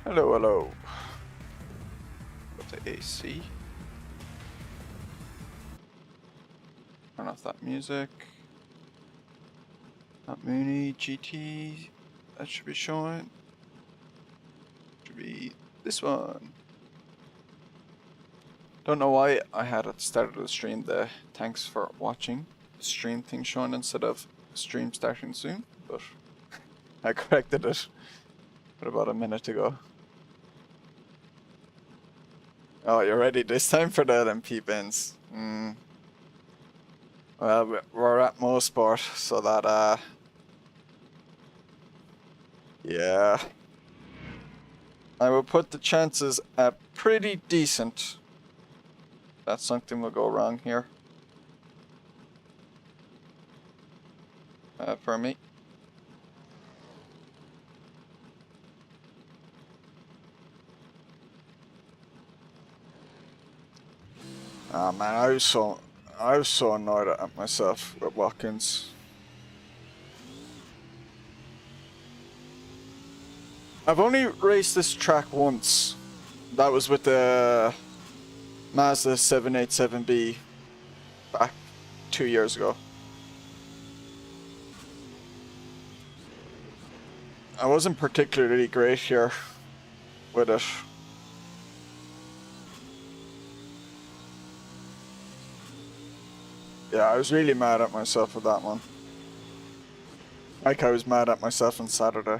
Hello, hello. Got the AC. Turn off that music. That Mooney GT. That should be showing. Should be this one. Don't know why I had at the start of the stream the thanks for watching stream thing showing instead of stream starting soon, but I corrected it about a minute ago. Oh, you're ready this time for the LMP bins. Well, we're at Mosport, so that, yeah. I will put the chances at pretty decent that something will go wrong here. For me. Oh man, I was so annoyed at myself with Watkins. I've only raced this track once. That was with the Mazda 787B back 2 years ago. I wasn't particularly great here with it. Yeah, I was really mad at myself with that one. Like I was mad at myself on Saturday.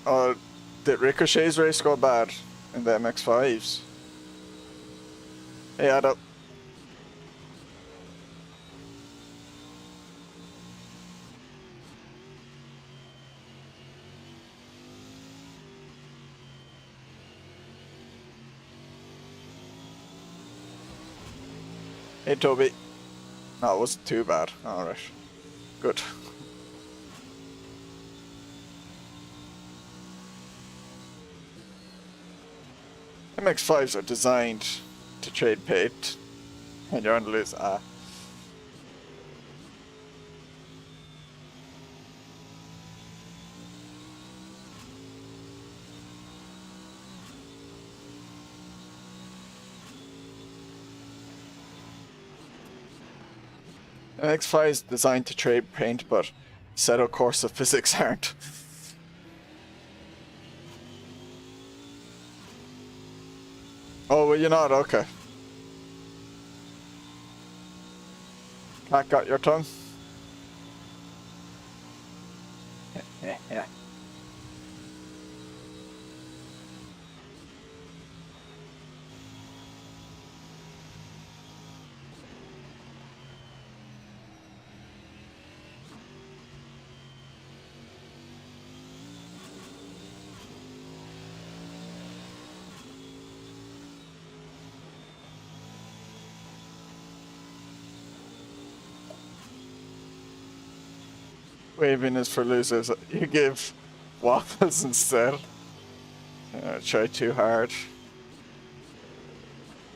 Oh, did Ricochet's race go bad in the MX-5s? Hey, add up. Hey, Toby. No, it wasn't too bad. Alright. Good. MX-5s are designed to trade paint when you're on the loose. MX-5 is designed to trade paint, but Assetto Corsa physics aren't. Oh, well, you're not? Okay. Cat got your tongue? Yeah. Waving is for losers. You give waffles instead. Try too hard.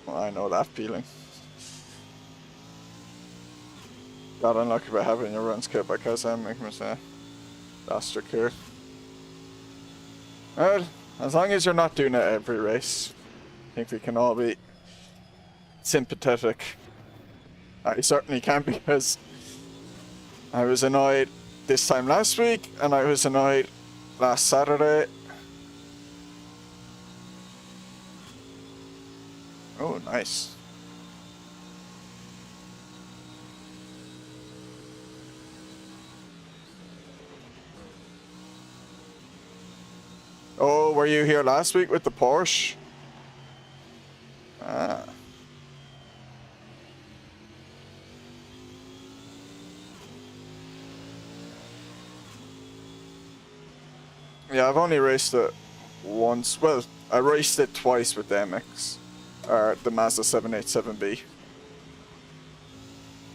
Well, I know that feeling. Got unlucky by having your runs kit because I'm making myself faster here. Well, as long as you're not doing it every race, I think we can all be sympathetic. I certainly can, because I was annoyed this time last week, and I was annoyed last Saturday. Oh, nice. Oh, were you here last week with the Porsche? Ah. Yeah, I've only raced it once. Well, I raced it twice with the MX, or the Mazda 787B.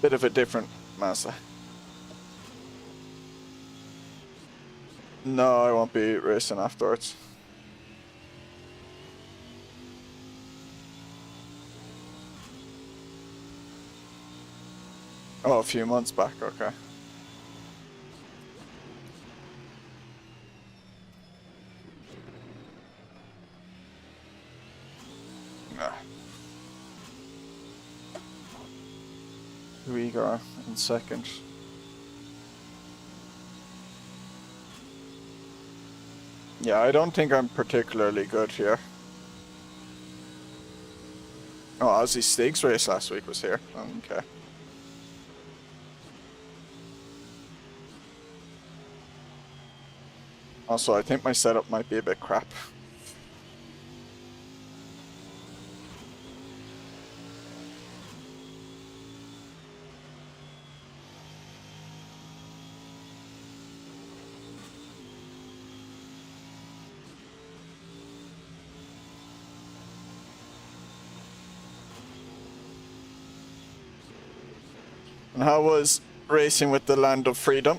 Bit of a different Mazda. No, I won't be racing afterwards. Oh, a few months back, okay. Nah. We go in second. Yeah, I don't think I'm particularly good here. Oh, Aussie Stakes race last week was here. Okay. Also, I think my setup might be a bit crap. And how was racing with the Land of Freedom?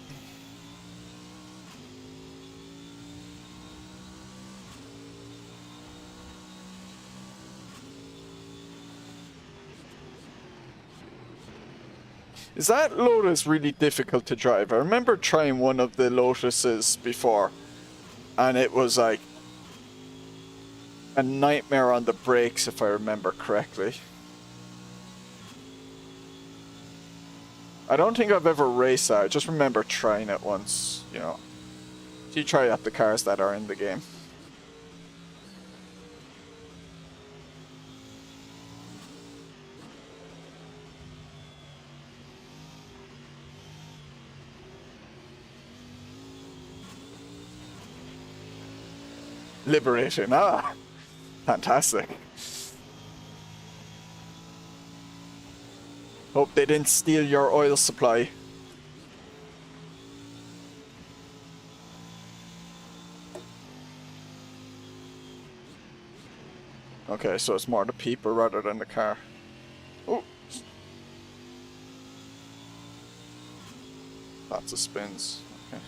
Is that Lotus really difficult to drive? I remember trying one of the Lotuses before, and it was like a nightmare on the brakes, if I remember correctly. I don't think I've ever raced that. I just remember trying it once, you know. You try out the cars that are in the game. Liberating, ah, fantastic. Hope they didn't steal your oil supply. Okay, so it's more the people rather than the car. Oh. Lots of spins. Okay.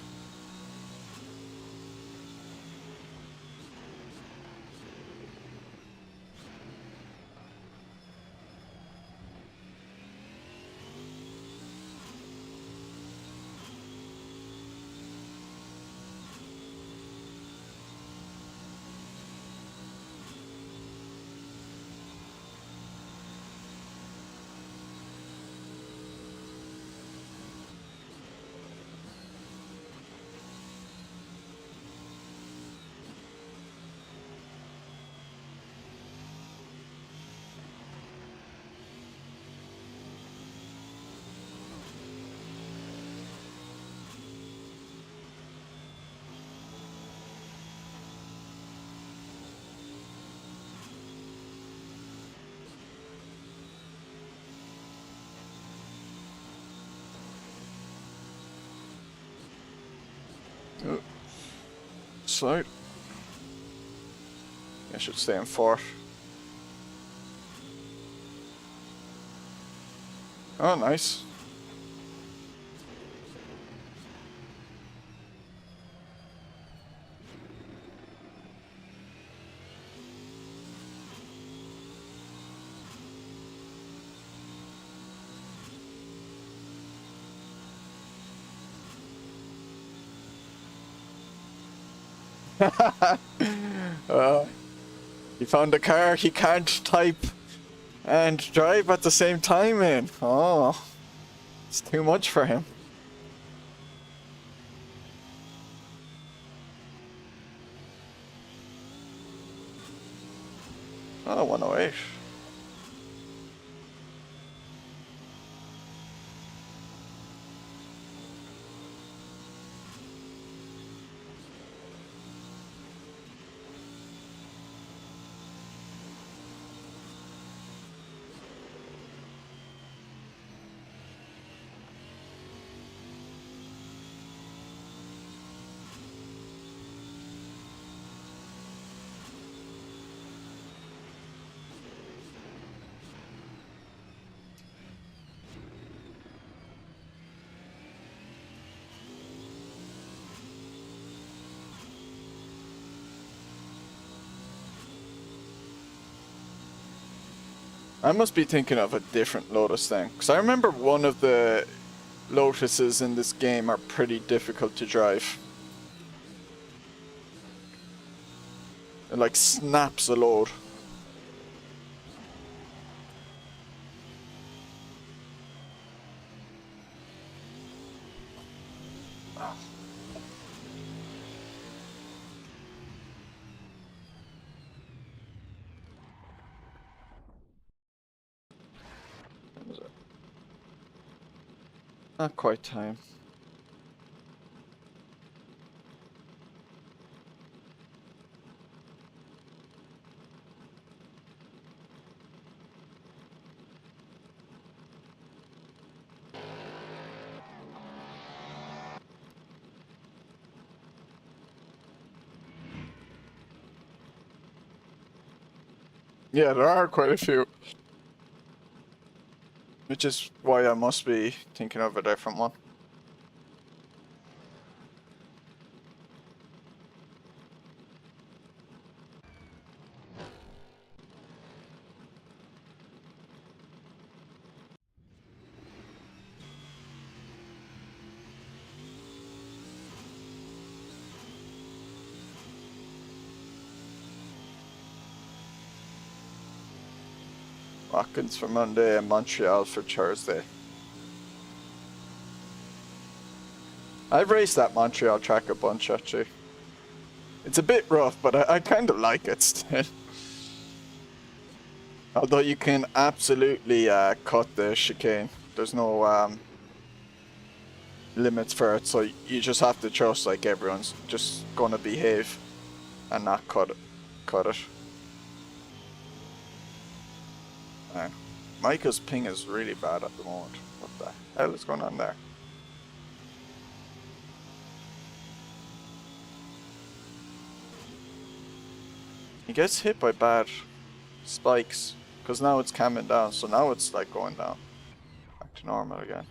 Oh. Slow. I should stay in fourth. Oh, nice. He found a car he can't type and drive at the same time, man. Oh, it's too much for him. Oh, 108. I must be thinking of a different Lotus then, because I remember one of the Lotuses in this game are pretty difficult to drive. It like snaps a load. Not quite time. Yeah, there are quite a few. Which is why I must be thinking of a different one. Watkins for Monday and Montreal for Thursday. I've raced that Montreal track a bunch actually. It's a bit rough, but I kind of like it still. Although you can absolutely cut the chicane. There's no limits for it, so you just have to trust like everyone's just gonna behave and not cut it. Man, Michael's ping is really bad at the moment. What the hell is going on there? He gets hit by bad spikes because now it's calming down, so now it's like going down back to normal again.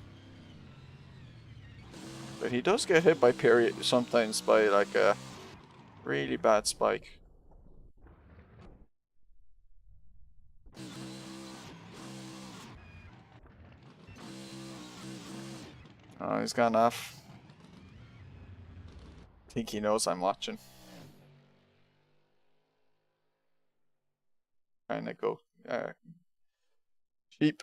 But he does get hit by period sometimes by like a really bad spike. Oh, he's gone off. I think he knows I'm watching. Trying to go cheap.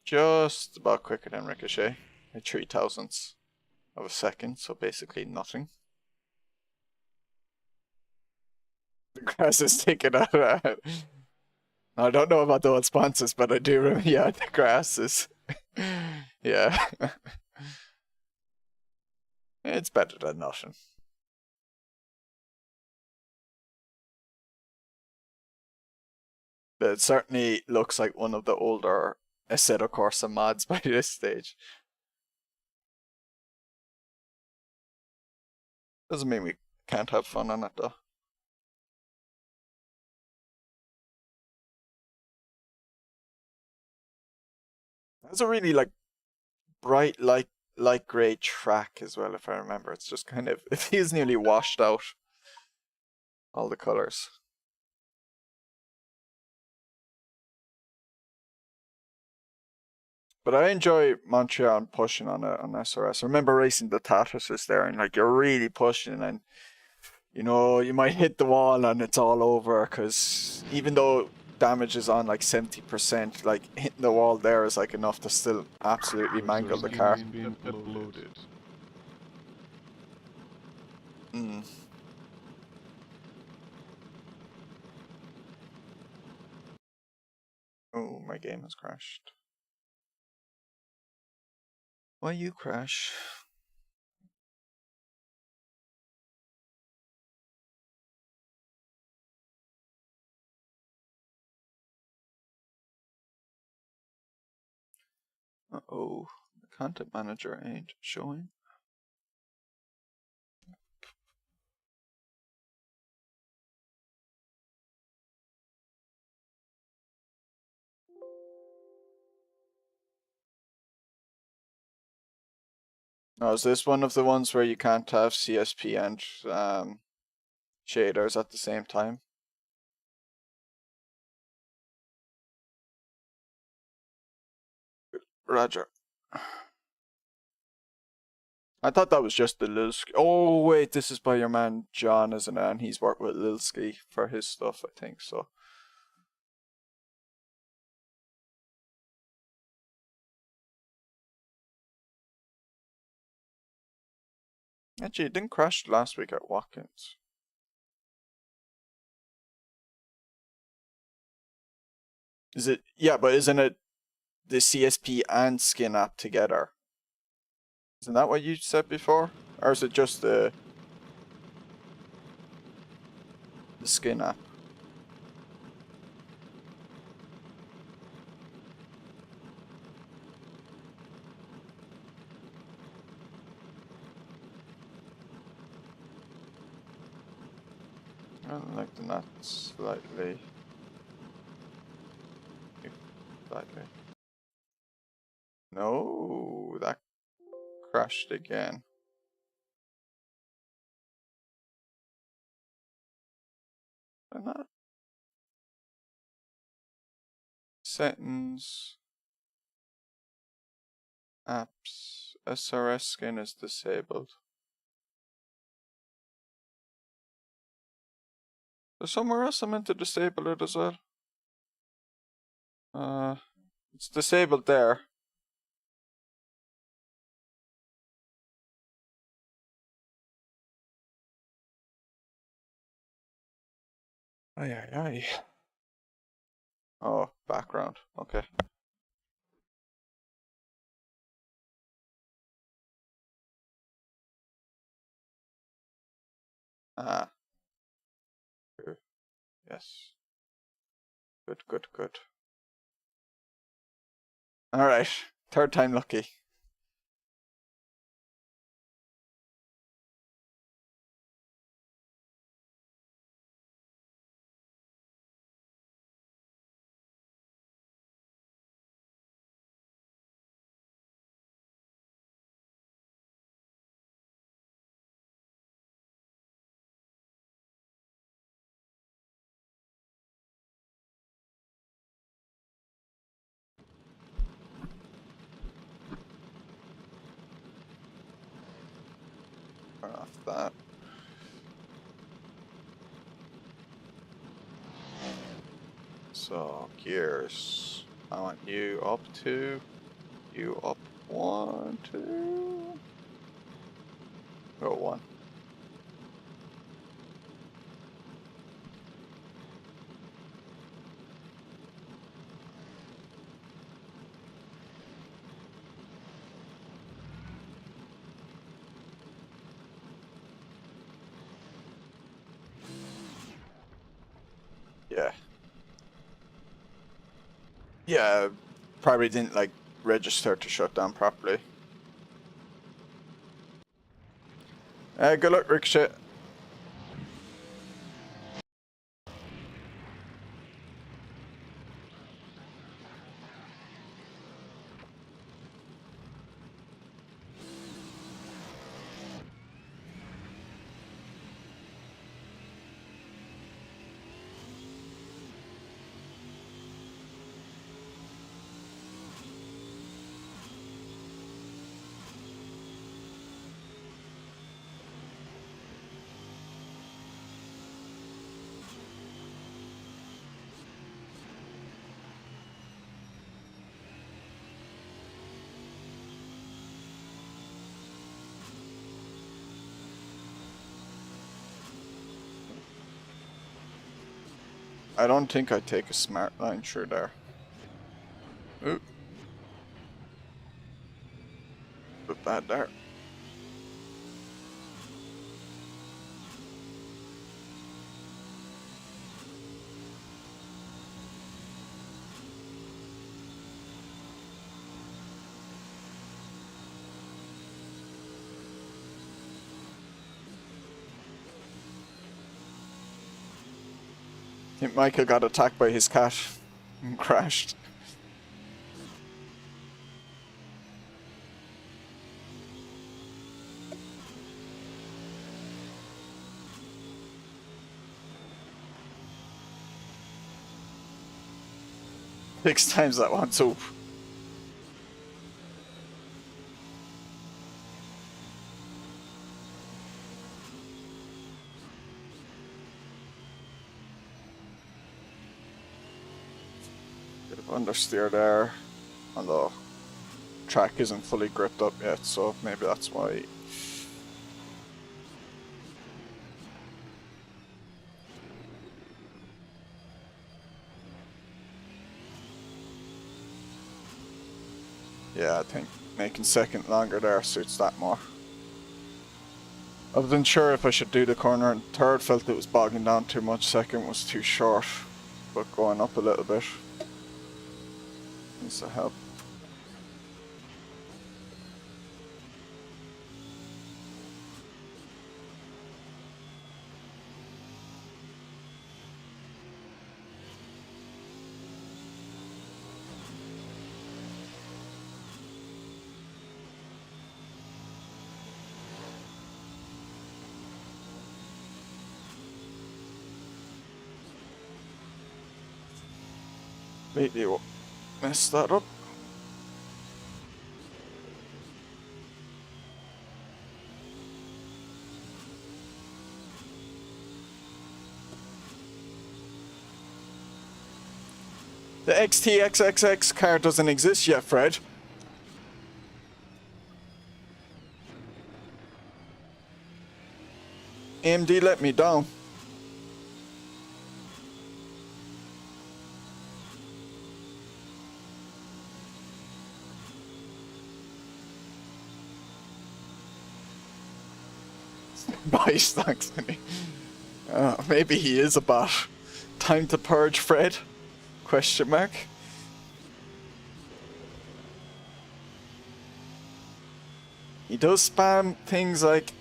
Just about quicker than Ricochet. At 3,000ths of a second, so basically nothing. The grass is taken out of it. I don't know about the old sponsors, but I do remember, yeah, the grass is, yeah. It's better than nothing. It certainly looks like one of the older Assetto Corsa mods by this stage. Doesn't mean we can't have fun on it though. It's a really like bright light grey track as well, if I remember. It's just kind of, it feels nearly washed out, all the colours. But I enjoy Montreal and pushing on SRS. I remember racing the Tatas there, and like you're really pushing, and you know you might hit the wall and it's all over because even though damage is on like 70%, like hitting the wall there is like enough to still absolutely mangle the car. Mm. Oh, my game has crashed. Why you crash? Uh-oh, the content manager ain't showing. Oh, is this one of the ones where you can't have CSP and shaders at the same time? Roger. I thought that was just the Lilski. Oh wait, this is by your man John, isn't it? And he's worked with Lilski for his stuff, I think so. Actually, it didn't crash last week at Watkins. Is it? Yeah, but isn't it the CSP and skin app together? Isn't that what you said before? Or is it just the skin app? I like the nuts slightly. Slightly. No, that crashed again. And that settings, apps, SRS skin is disabled. There's somewhere else I meant to disable it as well. It's disabled there. Aye, aye, aye. Oh, background. Okay. Ah. Yes. Good, good, good. Alright. Third time lucky. Turn off that. So, gears. I want you up 2. You up 1, 2. Go 1. Yeah. Yeah, probably didn't like register to shut down properly. Good luck, Ricochet. I don't think I'd take a smart line through there. Ooh. Put that there. I think Michael got attacked by his cat and crashed. 6 times that one, so. Bit of understeer there, although track isn't fully gripped up yet, so maybe that's why. Yeah, I think making second longer there suits that more. I wasn't sure if I should do the corner, and third felt it was bogging down too much, second was too short, but going up a little bit needs to help. Completely messed that up. The XTXXX car doesn't exist yet, Fred. AMD let me down. Nice, thanks, Vinny. Maybe he is a bot. Time to purge Fred? Question mark. He does spam things like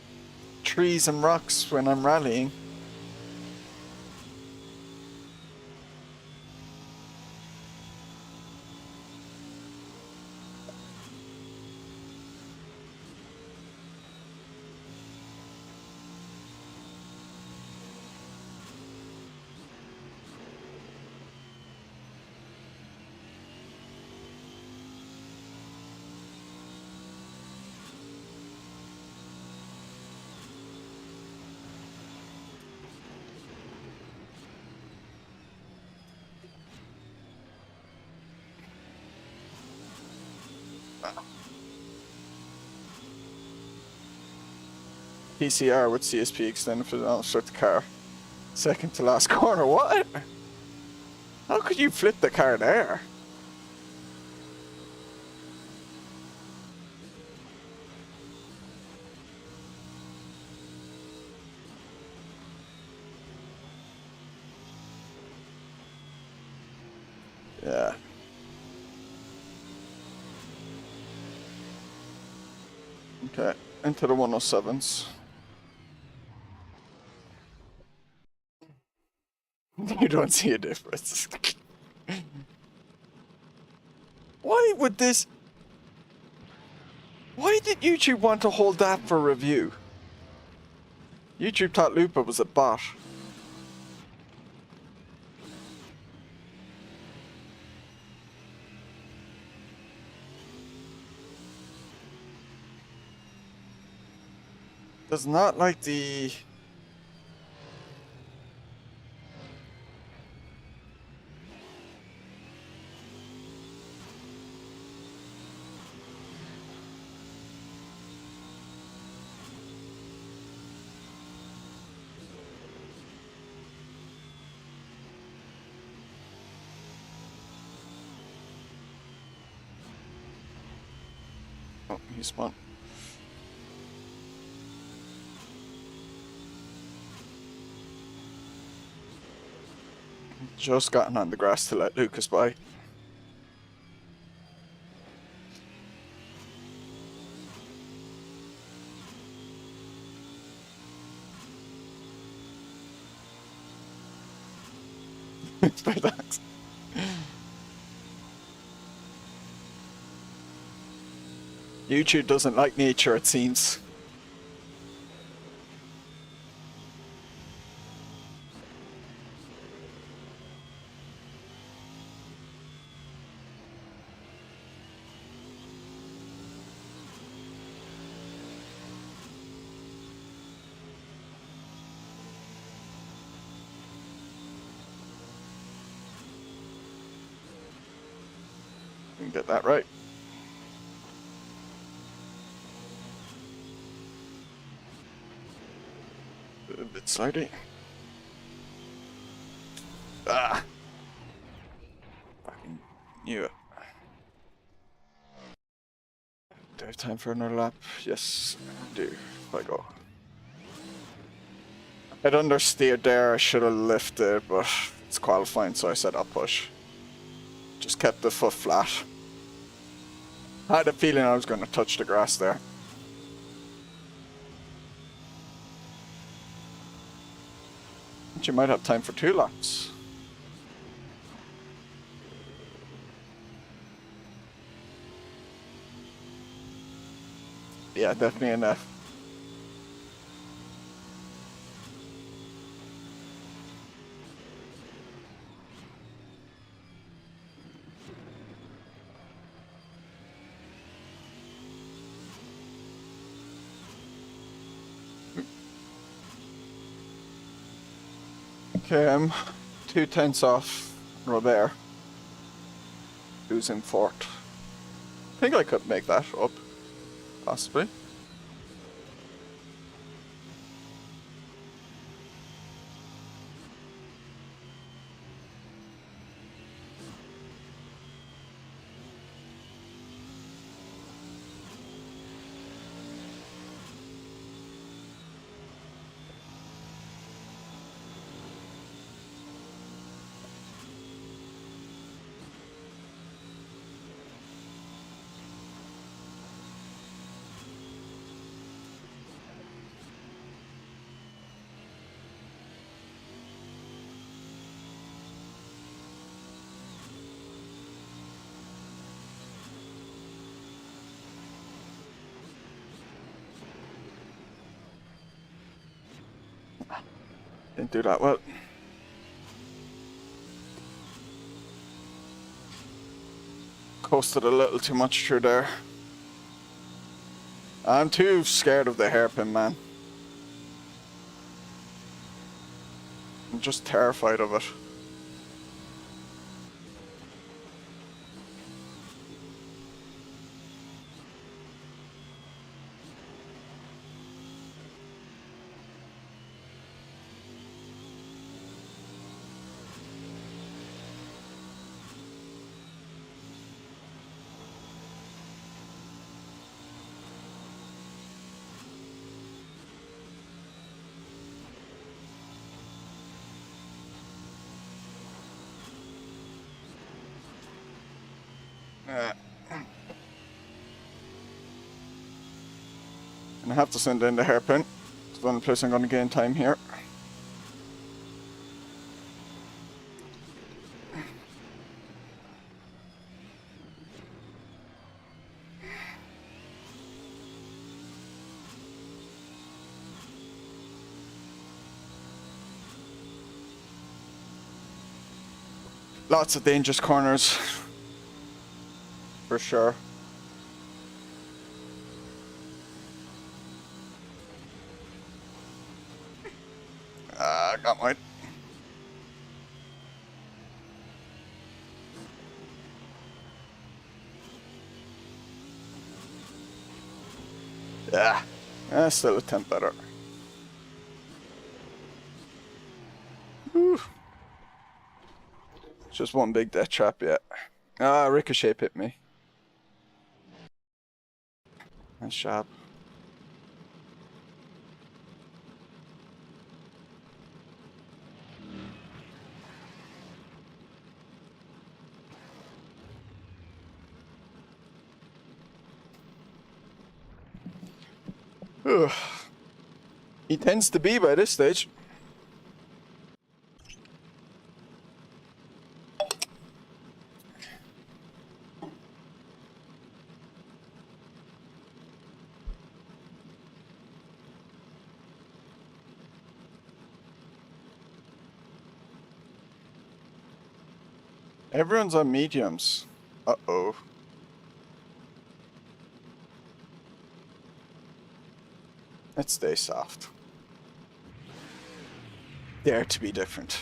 trees and rocks when I'm rallying. PCR with CSP extended for the start the car. Second to last corner. What? How could you flip the car there? Yeah. Okay, into the 107s. You don't see a difference. Why would this... Why did YouTube want to hold that for review? YouTube thought Lupa was a bot. Does not like the... Oh, he spun. Just gotten on the grass to let Lucas by. Thanks. YouTube doesn't like nature, it seems. Didn't get that right. A bit slidey. Ah! Fucking knew it. Do I have time for another lap? Yes, I do. If I go. I'd understeered there, I should have lifted, but it's qualifying, so I said I'll push. Just kept the foot flat. I had a feeling I was going to touch the grass there. But you might have time for 2 laps. Yeah, definitely enough. Okay, I'm 2/10 off Robert, who's in 4th. I think I could make that up, possibly. Didn't do that well. Coasted a little too much through there. I'm too scared of the hairpin, man. I'm just terrified of it. And I have to send in the hairpin. It's the only place I'm going to gain time here. Lots of dangerous corners, for sure. I got mine. Yeah, still a 10 better. Whew. Just one big death trap yet. Ricochet hit me. Nice job. Ugh. He tends to be by this stage. Everyone's on mediums. Uh-oh. Let's stay soft. Dare to be different.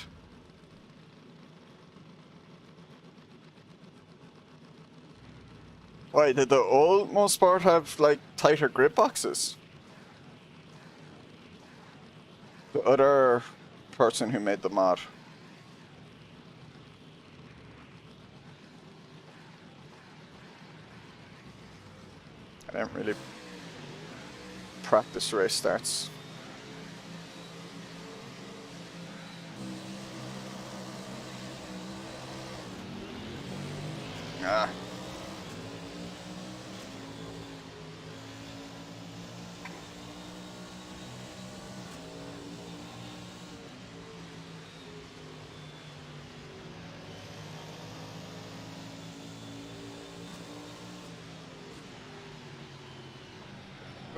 Why, did the old Mosport have, like, tighter grip boxes? The other person who made the mod. I didn't really practice race starts. Ah.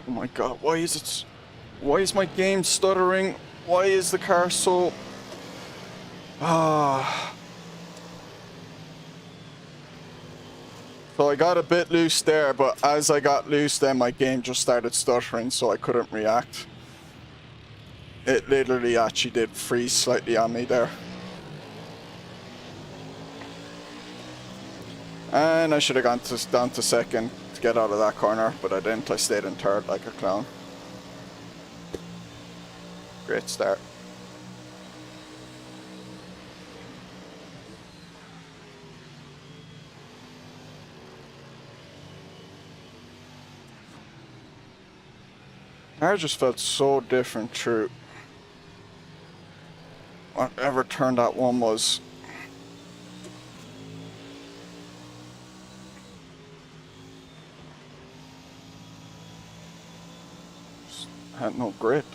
Oh my god, why is my game stuttering? Why is the car so... Ah. So I got a bit loose there, but as I got loose then my game just started stuttering, so I couldn't react. It literally actually did freeze slightly on me there. And I should have gone down to second to get out of that corner, but I didn't. I stayed in third like a clown. Great start. I just felt so different through whatever turn that one was. Just had no grip.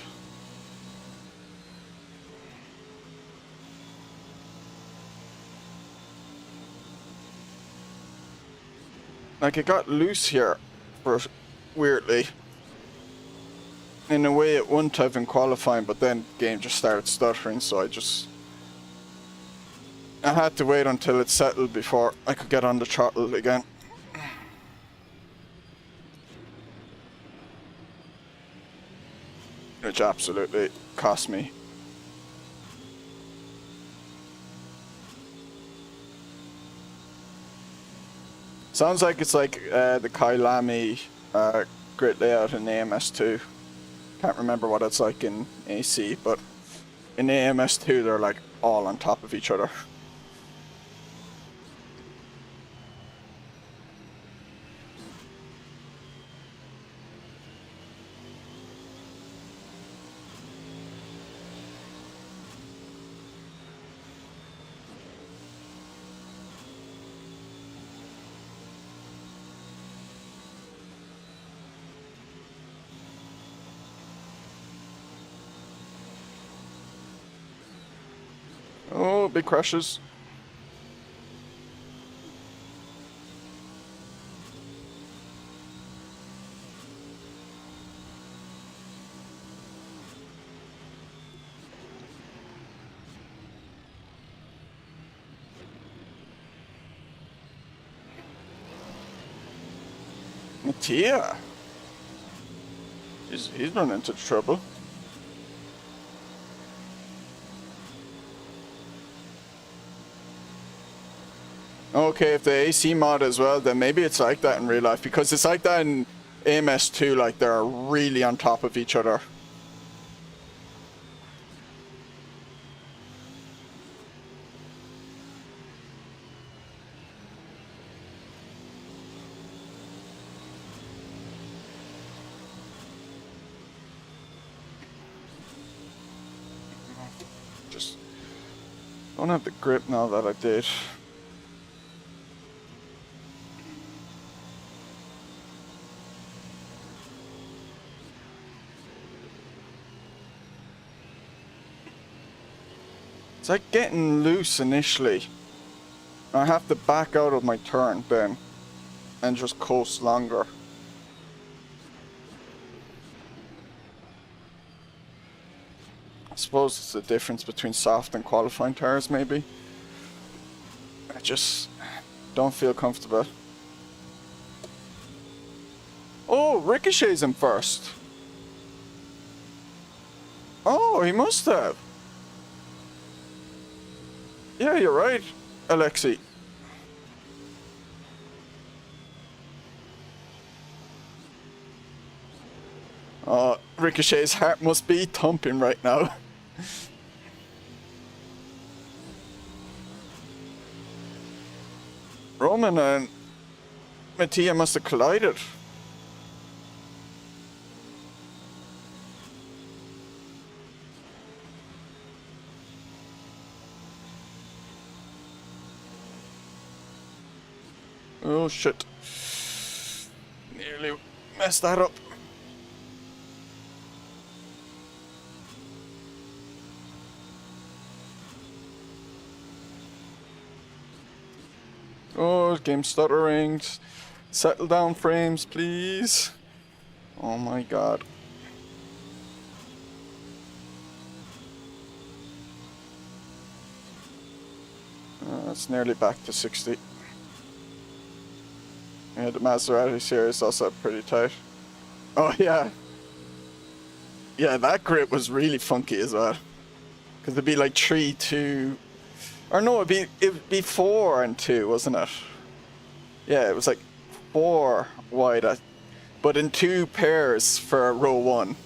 Like, it got loose here for weirdly. In a way it wouldn't have in qualifying, but then the game just started stuttering, so I had to wait until it settled before I could get on the throttle again. Which absolutely cost me. Sounds like it's like the Kailami grid layout in AMS2. Can't remember what it's like in AC, but in AMS2 they're like all on top of each other. Oh, big crashes. Mattia. He's run into trouble. Okay, if the AC mod as well, then maybe it's like that in real life, because it's like that in AMS2, like they're really on top of each other. Just don't have the grip now that I did. It's like getting loose initially. I have to back out of my turn then and just coast longer. I suppose it's the difference between soft and qualifying tires maybe. I just don't feel comfortable. Oh, Ricochet's him first. Oh, he must have. Yeah, you're right, Alexi. Ricochet's heart must be thumping right now. Roman and Mattia must have collided. Oh shit. Nearly messed that up. Oh, game stuttering. Settle down, frames, please. Oh my god. It's nearly back to 60. Yeah, the Maserati series also pretty tight. Oh yeah. Yeah, that grip was really funky as well. Because it'd be like 3, 2... Or no, it'd be 4 and 2, wasn't it? Yeah, it was like 4 wide, but in 2 pairs for row 1.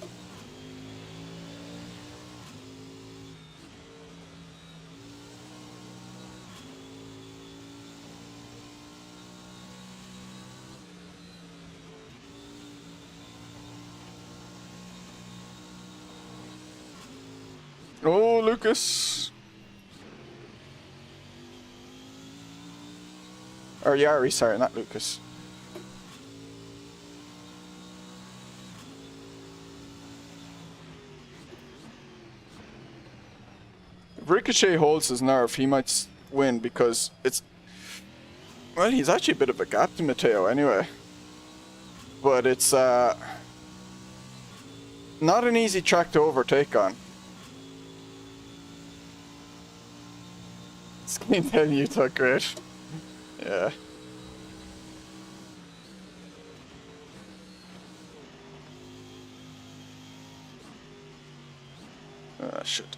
Oh, Lucas. Or Yari, sorry, not Lucas. If Ricochet holds his nerve, he might win because it's... Well, he's actually a bit of a gap to Matteo anyway. But it's not an easy track to overtake on. Skintail Utah, great. Yeah. Ah, shit.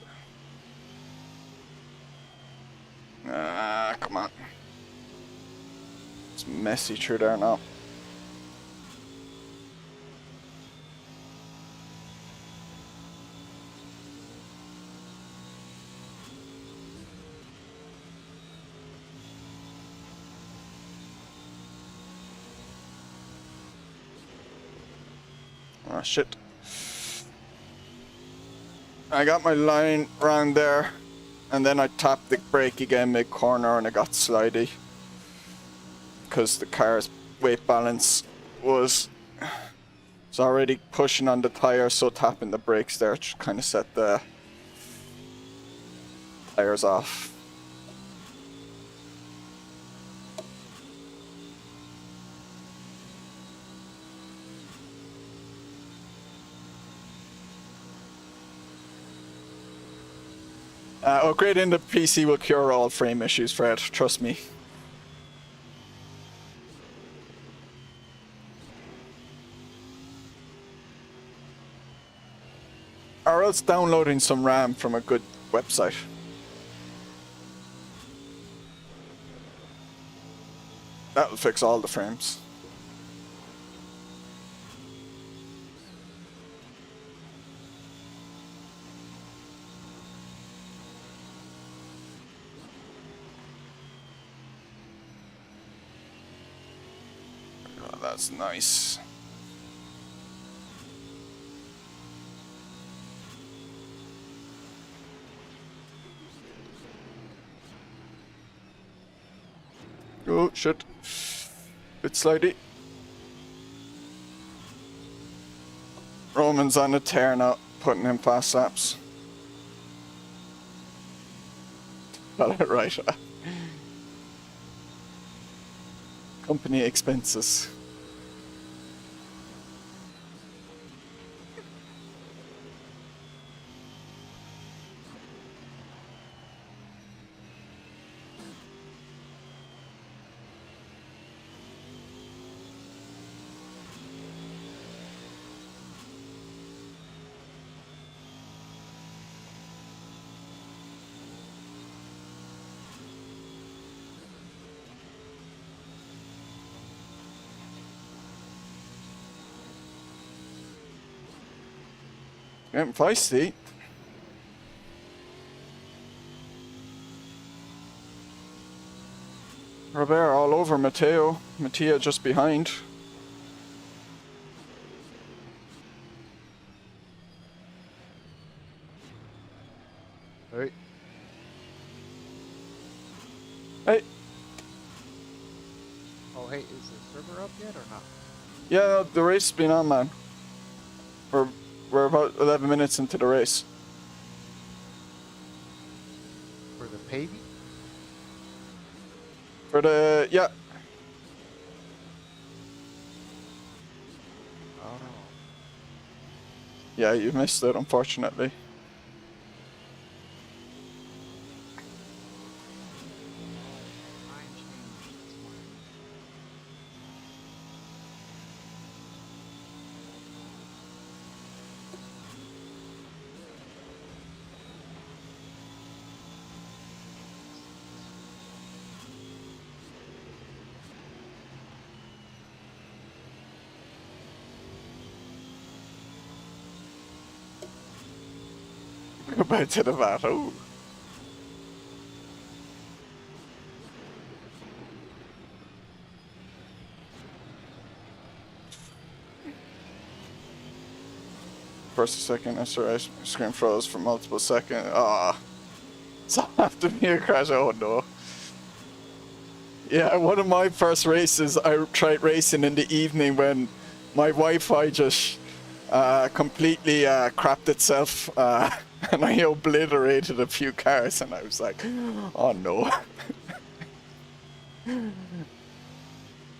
Ah, come on. It's messy through there now. Ah, shit. I got my line round there, and then I tapped the brake again mid-corner and I got slidey. Because the car's weight balance was already pushing on the tyre, so tapping the brakes there kind of set the tyres off. Upgrading the PC will cure all frame issues, Fred. Trust me. Or else downloading some RAM from a good website. That'll fix all the frames. Oh, that's nice. Oh, shit. Bit slidey. Roman's on a tear now, putting in fast laps. Got it right. Company expenses. Getting feisty. Robert all over Matteo. Mattia just behind. Hey. Hey. Oh, hey, is the server up yet or not? Yeah, no, the race has been on, man. We're about 11 minutes into the race. For the Pavey? For the, yeah. Oh. Yeah, you missed it, unfortunately. Go back to the vat. Oh. First or second SRS screen froze for multiple seconds. Ah. It's after me a crash. Oh no. Yeah, one of my first races, I tried racing in the evening when my Wi-Fi just completely crapped itself. And I obliterated a few cars, and I was like, oh no.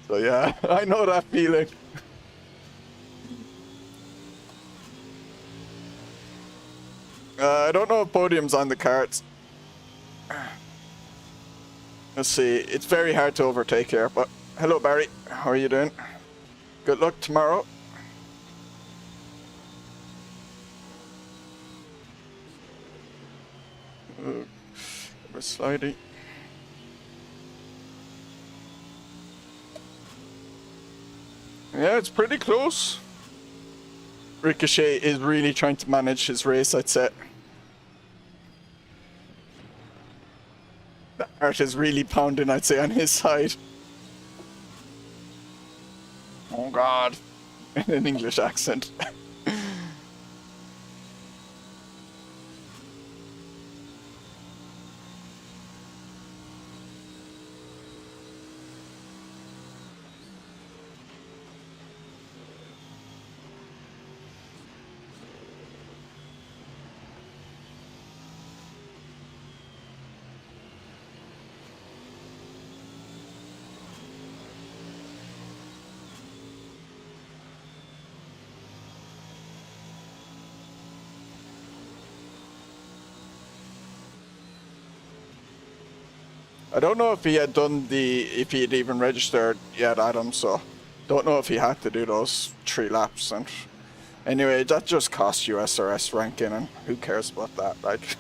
So yeah, I know that feeling. I don't know if podium's on the cards. Let's see, it's very hard to overtake here, but hello Barry, how are you doing? Good luck tomorrow. We're sliding. Yeah, it's pretty close. Ricochet is really trying to manage his race, I'd say. The heart is really pounding, I'd say, on his side. Oh god. In an English accent. I don't know if he had if he had even registered yet, Adam, so don't know if he had to do those 3 laps. And anyway, that just costs you SRS ranking, and who cares about that, like.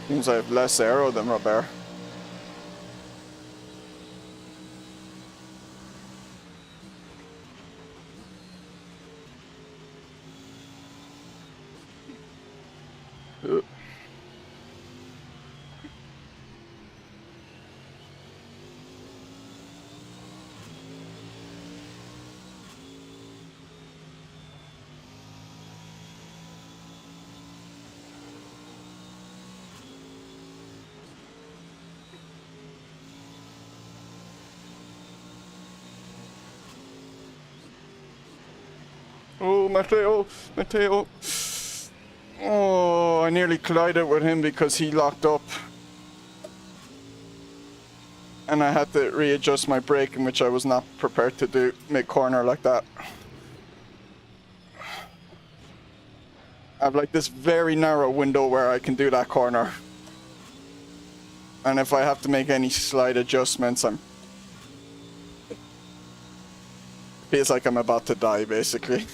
Seems I have less aero than Robert. Oh, Matteo, Matteo. Oh, I nearly collided with him because he locked up. And I had to readjust my braking, which I was not prepared to do mid-corner like that. I have like this very narrow window where I can do that corner. And if I have to make any slight adjustments, feels like I'm about to die, basically.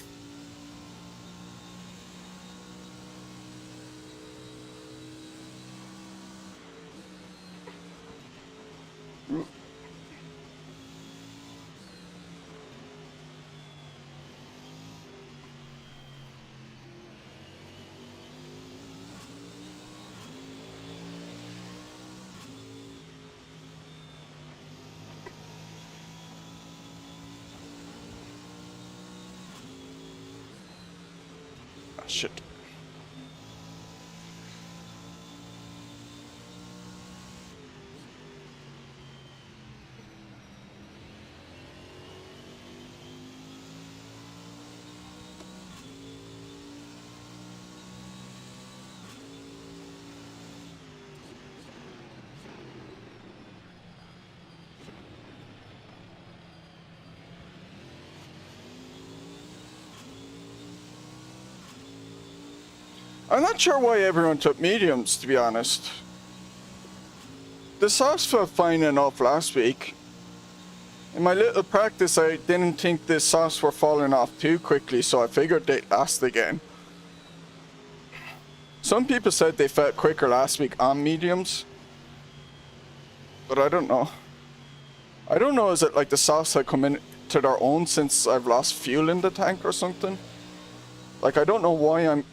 Shit. I'm not sure why everyone took mediums, to be honest. The softs felt fine enough last week. In my little practice, I didn't think the softs were falling off too quickly, so I figured they'd last again. Some people said they felt quicker last week on mediums, but I don't know. I don't know, is it like the softs have come into their own since I've lost fuel in the tank or something? Like, I don't know why I'm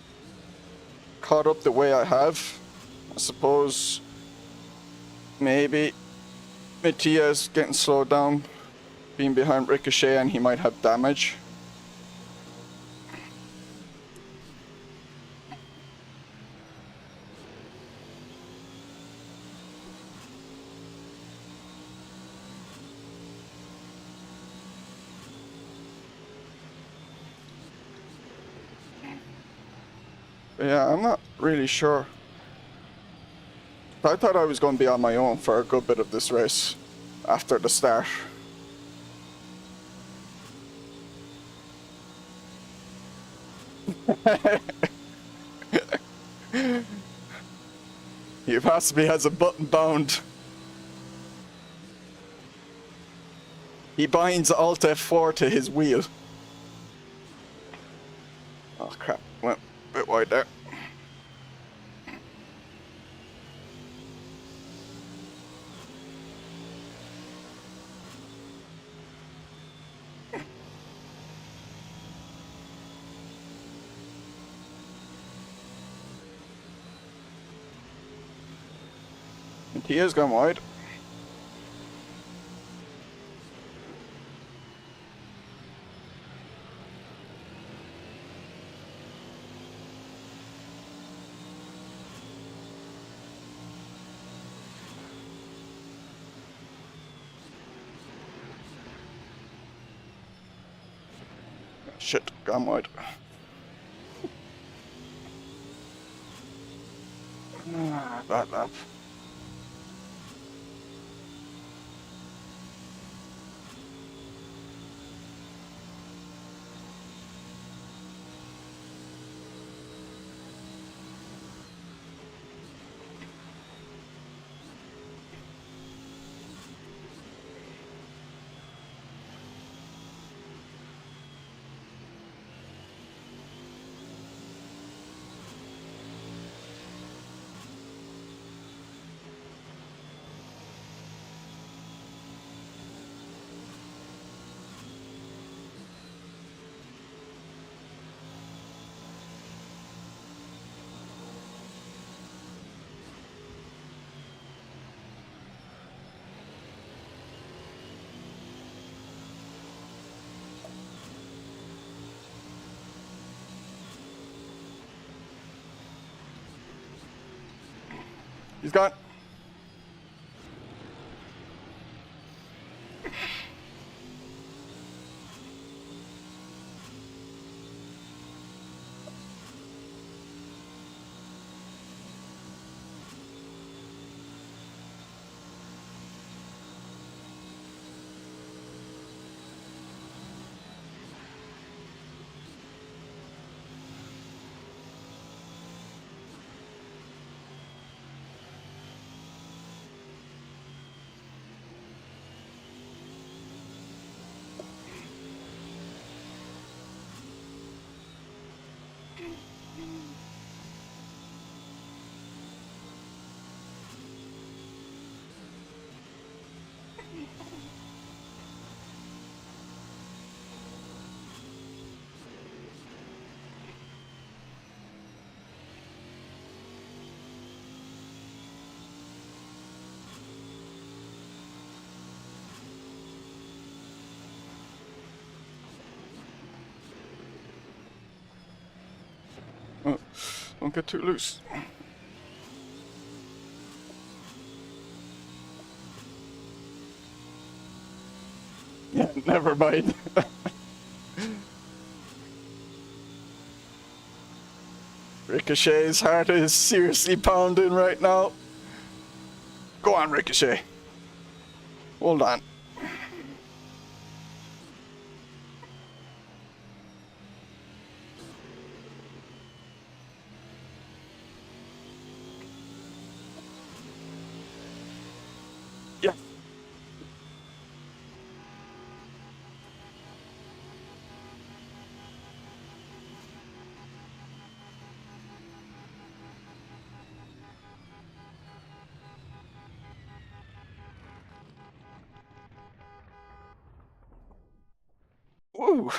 caught up the way I have. I suppose maybe Mattia's getting slowed down, being behind Ricochet, and he might have damage. Yeah, I'm not really sure. I thought I was going to be on my own for a good bit of this race after the start. He possibly has a button bound. He binds Alt F4 to his wheel. Oh crap, went a bit wide there. And he has gone wide. Shit, gone wide. Bad lap. He's gone. Oh, don't get too loose. Yeah, never mind. Ricochet's heart is seriously pounding right now. Go on, Ricochet. Hold on. Yeah. Woo.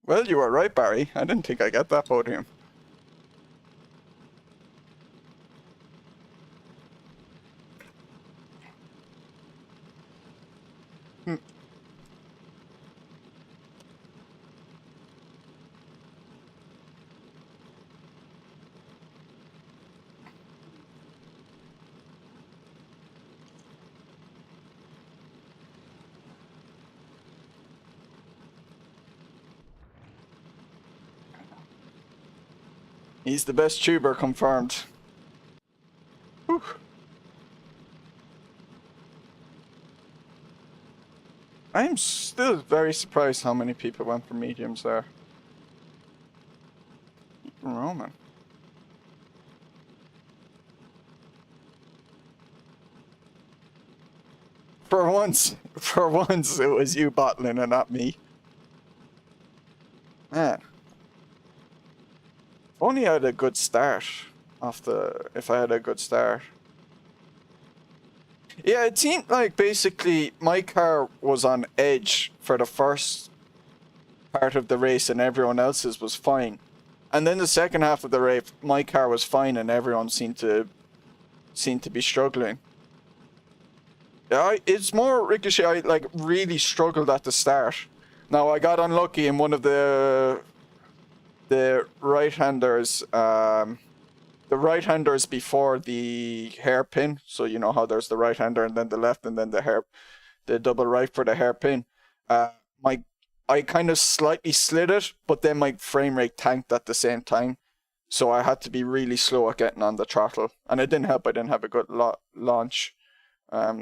Well, you were right, Barry. I didn't think I got that podium. Hmm. He's the best tuber confirmed. Whew. I'm still very surprised how many people went for mediums there. Even Roman. For once, it was you bottling and not me. Man. Only I had a good start if I had a good start. Yeah, it seemed like basically my car was on edge for the first part of the race and everyone else's was fine. And then the second half of the race, my car was fine and everyone seemed to be struggling. Yeah, it's more Ricochet. I like really struggled at the start. Now I got unlucky in one of the right-handers, before the hairpin. So you know how there's the right-hander and then the left and then the double right for the hairpin. I kind of slightly slid it, but then my frame rate tanked at the same time. So I had to be really slow at getting on the throttle. And it didn't help, I didn't have a good launch.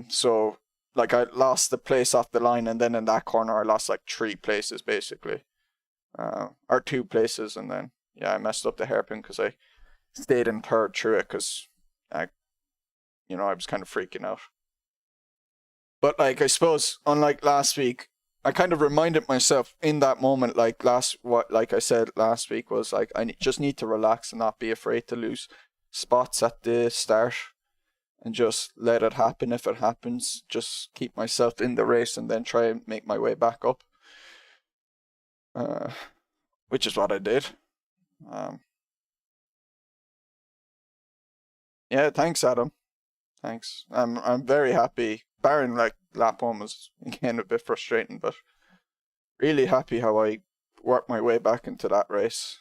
So like I lost the place off the line, and then in that corner I lost like 3 places basically. Or 2 places, and then yeah, I messed up the hairpin because I stayed in third through it because I was kind of freaking out. But like I suppose, unlike last week, I kind of reminded myself in that moment, like I said last week, was like I just need to relax and not be afraid to lose spots at the start, and just let it happen. If it happens, just keep myself in the race and then try and make my way back up. Which is what I did. Yeah, thanks, Adam. Thanks. I'm very happy. Barring like lap 1 was again a bit frustrating, but really happy how I worked my way back into that race.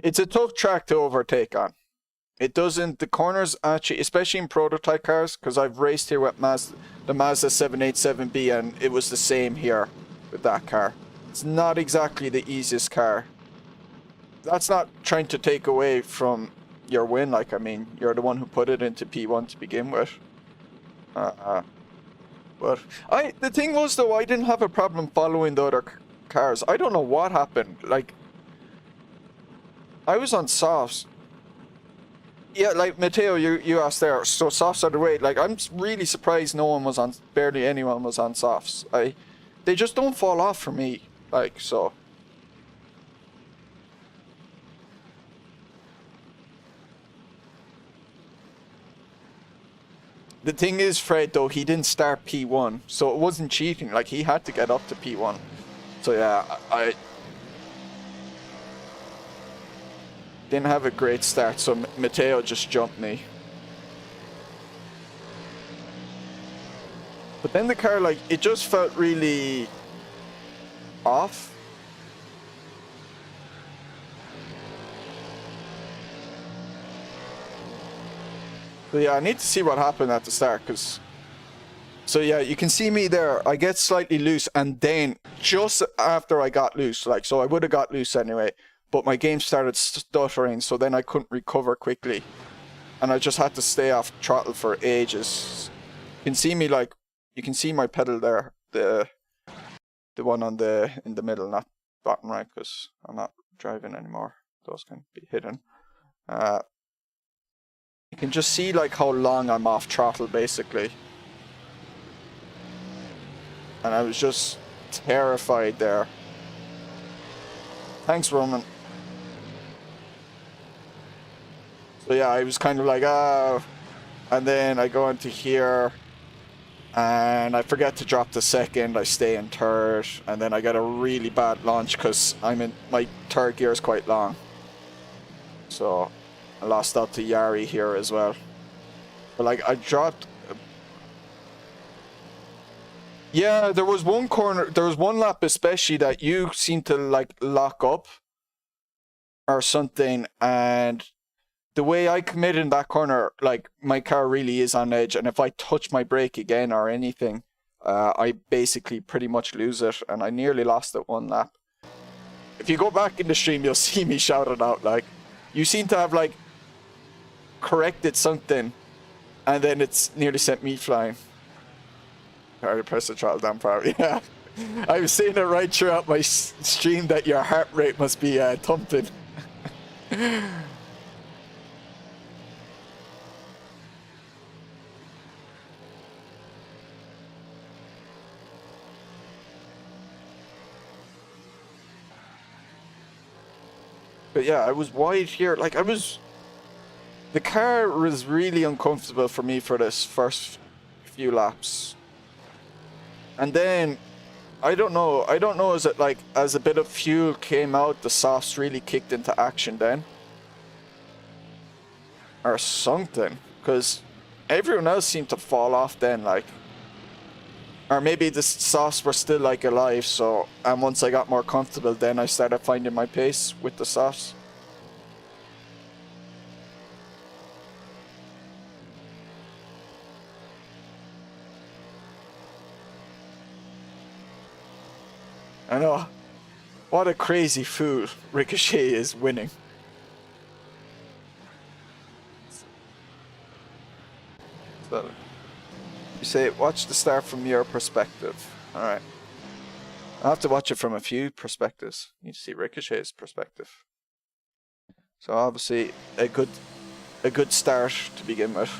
It's a tough track to overtake on. It doesn't, the corners actually, especially in prototype cars, because I've raced here with the Mazda 787B, and it was the same here with that car. It's not exactly the easiest car. That's not trying to take away from your win, like, I mean, you're the one who put it into P1 to begin with. But the thing was, though, I didn't have a problem following the other cars. I don't know what happened. Like, I was on softs. Yeah, like Matteo, you asked there. So softs are the way. Like I'm really surprised no one was on. Barely anyone was on softs. They just don't fall off for me. Like so. The thing is, Fred, though, he didn't start P1, so it wasn't cheating. Like he had to get up to P1. So yeah, I didn't have a great start. So Matteo just jumped me. But then the car, like, it just felt really off. So yeah, I need to see what happened at the start, because... So yeah, you can see me there. I get slightly loose, and then just after I got loose, like, so I would have got loose anyway, but my game started stuttering, so then I couldn't recover quickly. And I just had to stay off throttle for ages. You can see me, like, you can see my pedal there, the one on in the middle, not bottom right, because I'm not driving anymore. Those can be hidden. You can just see like how long I'm off throttle basically. And I was just terrified there. Thanks, Roman. So yeah, I was kind of like, ah. And then I go into here. And I forget to drop the second, I stay in third, and then I get a really bad launch because my third gear is quite long. So I lost out to Yari here as well. But like I dropped... Yeah, there was one corner, there was one lap especially that you seemed to like lock up or something, and the way I committed in that corner, like, my car really is on edge, and if I touch my brake again or anything, I basically pretty much lose it, and I nearly lost it one lap. If you go back in the stream, you'll see me shouting out, like, you seem to have, like, corrected something, and then it's nearly sent me flying. I already pressed the throttle down, probably, yeah. I was saying it right throughout my stream that your heart rate must be thumping. But yeah, I was wide here. Like, the car was really uncomfortable for me for this first few laps. And then, I don't know, is it like, as a bit of fuel came out, the softs really kicked into action then? Or something. Because everyone else seemed to fall off then, like. Or maybe the softs were still like alive, so, and once I got more comfortable, then I started finding my pace with the softs. I know. What a crazy fool Ricochet is winning. So, you say, watch the start from your perspective. Alright. I'll have to watch it from a few perspectives. You need to see Ricochet's perspective. So obviously a good start to begin with.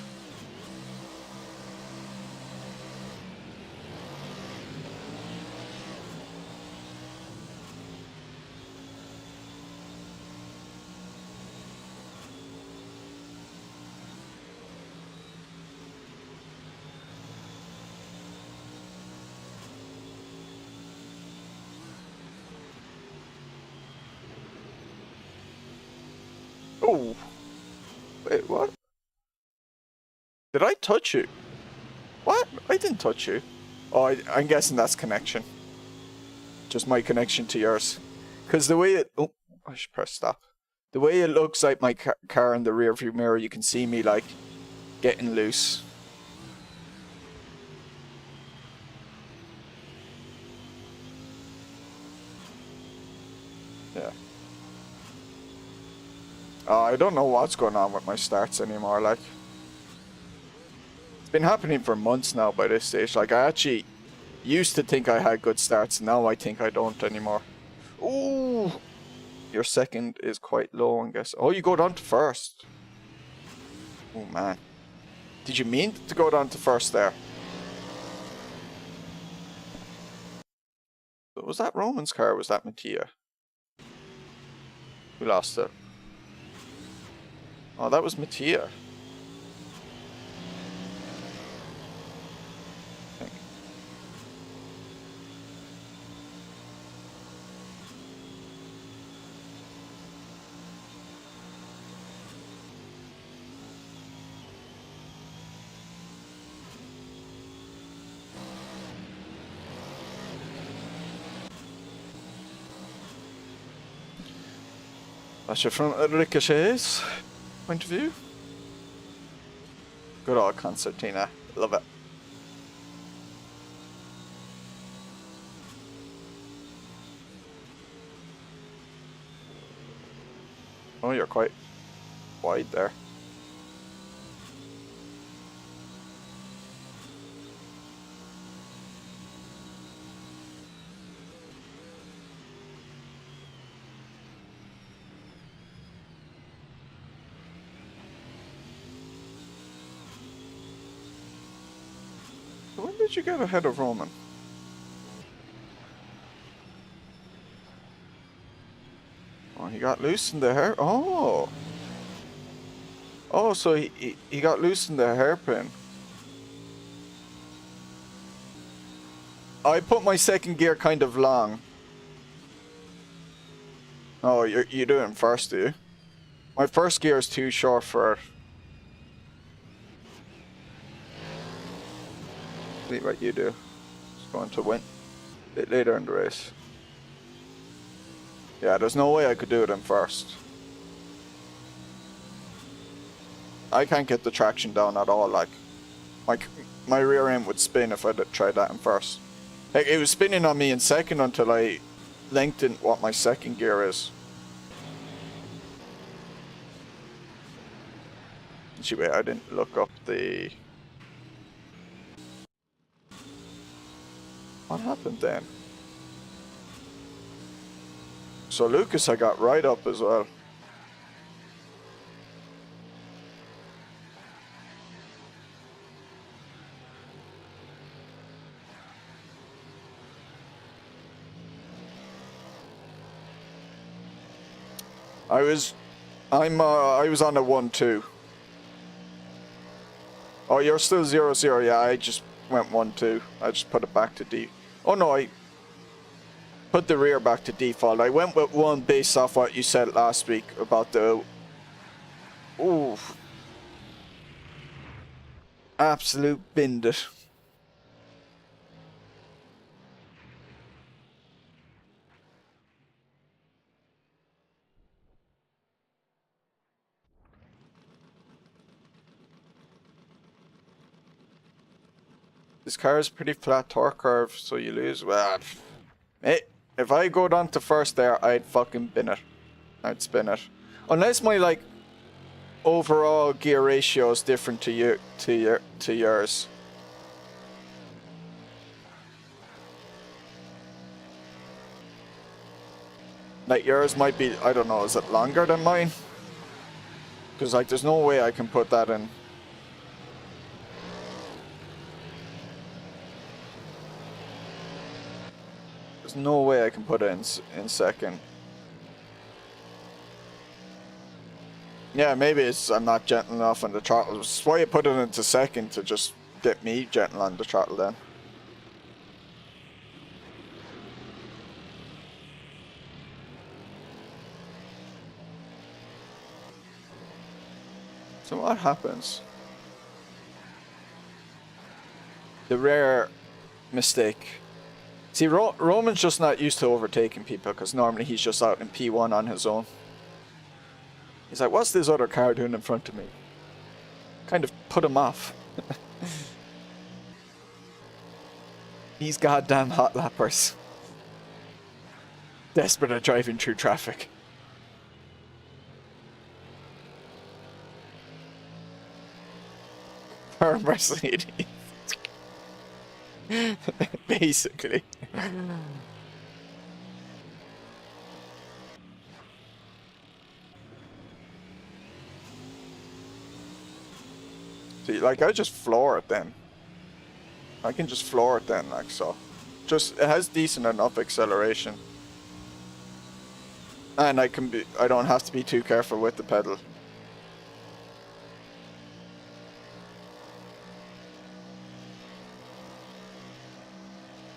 Oh, wait, what? Did I touch you? What? I didn't touch you. Oh, I'm guessing that's connection. Just my connection to yours. Because the way it... Oh, I should press stop. The way it looks like my car in the rear view mirror, you can see me, like, getting loose. Yeah. I don't know what's going on with my starts anymore, like. It's been happening for months now by this stage. Like, I actually used to think I had good starts, now I think I don't anymore. Ooh! Your second is quite low, I guess. Oh, you go down to first. Oh man. Did you mean to go down to first there? Was that Roman's car or was that Mattia? We lost it. Oh, that was Mattia. I think. That's it from Ricochet's point of view. Good old concertina. Love it. Oh, you're quite wide there. When did you get ahead of Roman? Oh, he got loose in the hair. Oh. Oh, so he got loose in the hairpin. I put my second gear kind of long. Oh, you're doing first, do you? My first gear is too short for it. See what you do. Just going to win a bit later in the race. Yeah, there's no way I could do it in first. I can't get the traction down at all. Like my rear end would spin if I tried that in first. Like, it was spinning on me in second until I lengthened what my second gear is. Actually, wait, I didn't look up the... What happened then? So Lucas I got right up as well. I was on a 1-2. Oh, you're still 0-0. Yeah, I just went 1-2. I just put it back to D. Oh no, I put the rear back to default. I went with 1 based off what you said last week about the... Ooh. Absolute binned it. This car is pretty flat torque curve, so you lose. Well, hey, if I go down to first there, I'd fucking bin it. I'd spin it. Unless my, like, overall gear ratio is different to yours. Like, yours might be, I don't know, is it longer than mine? Because, like, there's no way I can put that in. There's no way I can put it in second. Yeah, maybe it's I'm not gentle enough on the throttle. That's why I put it into second, to just get me gentle on the throttle then. So what happens? The rare mistake. See, Roman's just not used to overtaking people, because normally he's just out in P1 on his own. He's like, what's this other car doing in front of me? Kind of put him off. These goddamn hot lappers. Desperate at driving through traffic. Per Mercedes. Basically. See, like, I just floor it then. I can just floor it then, like so. Just, it has decent enough acceleration. And I don't have to be too careful with the pedal.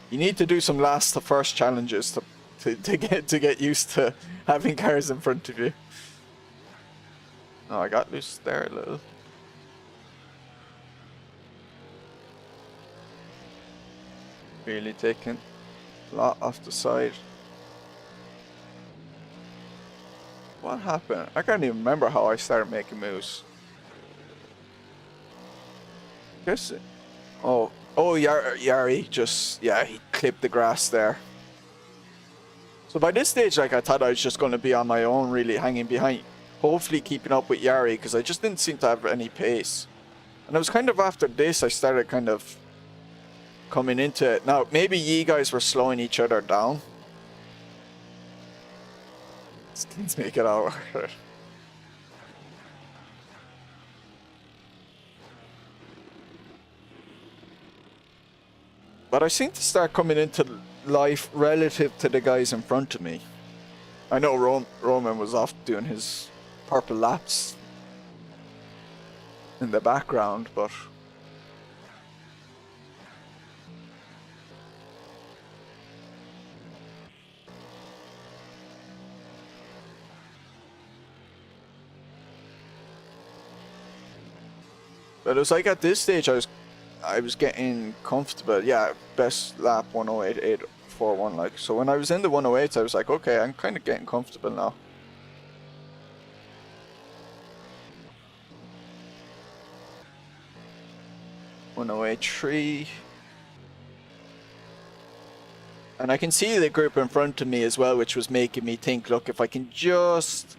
You need to do some last to first challenges to get used to having cars in front of you. Oh, I got loose there a little. Really taking a lot off the side. What happened? I can't even remember how I started making moves. Guess it. Oh, Yari just, yeah, he clipped the grass there. So by this stage, like, I thought I was just going to be on my own, really hanging behind, hopefully keeping up with Yari, because I just didn't seem to have any pace. And it was kind of after this I started kind of coming into it. Now, maybe you guys were slowing each other down. Let's make it out. But I seem to start coming into life relative to the guys in front of me. I know Roman was off doing his purple laps in the background, but it was like at this stage I was getting comfortable. Yeah, best lap 108.841. Like, so when I was in the 108s, I was like, okay, I'm kind of getting comfortable now. .108.3. And I can see the group in front of me as well, which was making me think, look, if I can just,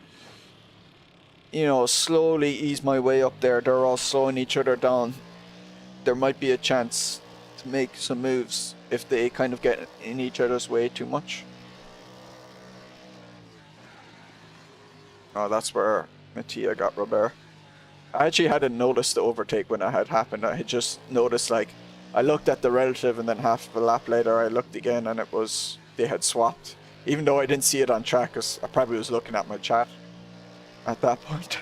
you know, slowly ease my way up there, they're all slowing each other down. There might be a chance to make some moves if they kind of get in each other's way too much. Oh, that's where Mattia got Robert. I actually hadn't noticed the overtake when it had happened. I had just noticed, like, I looked at the relative and then half of a lap later I looked again and it was, they had swapped. Even though I didn't see it on track because I probably was looking at my chat at that point.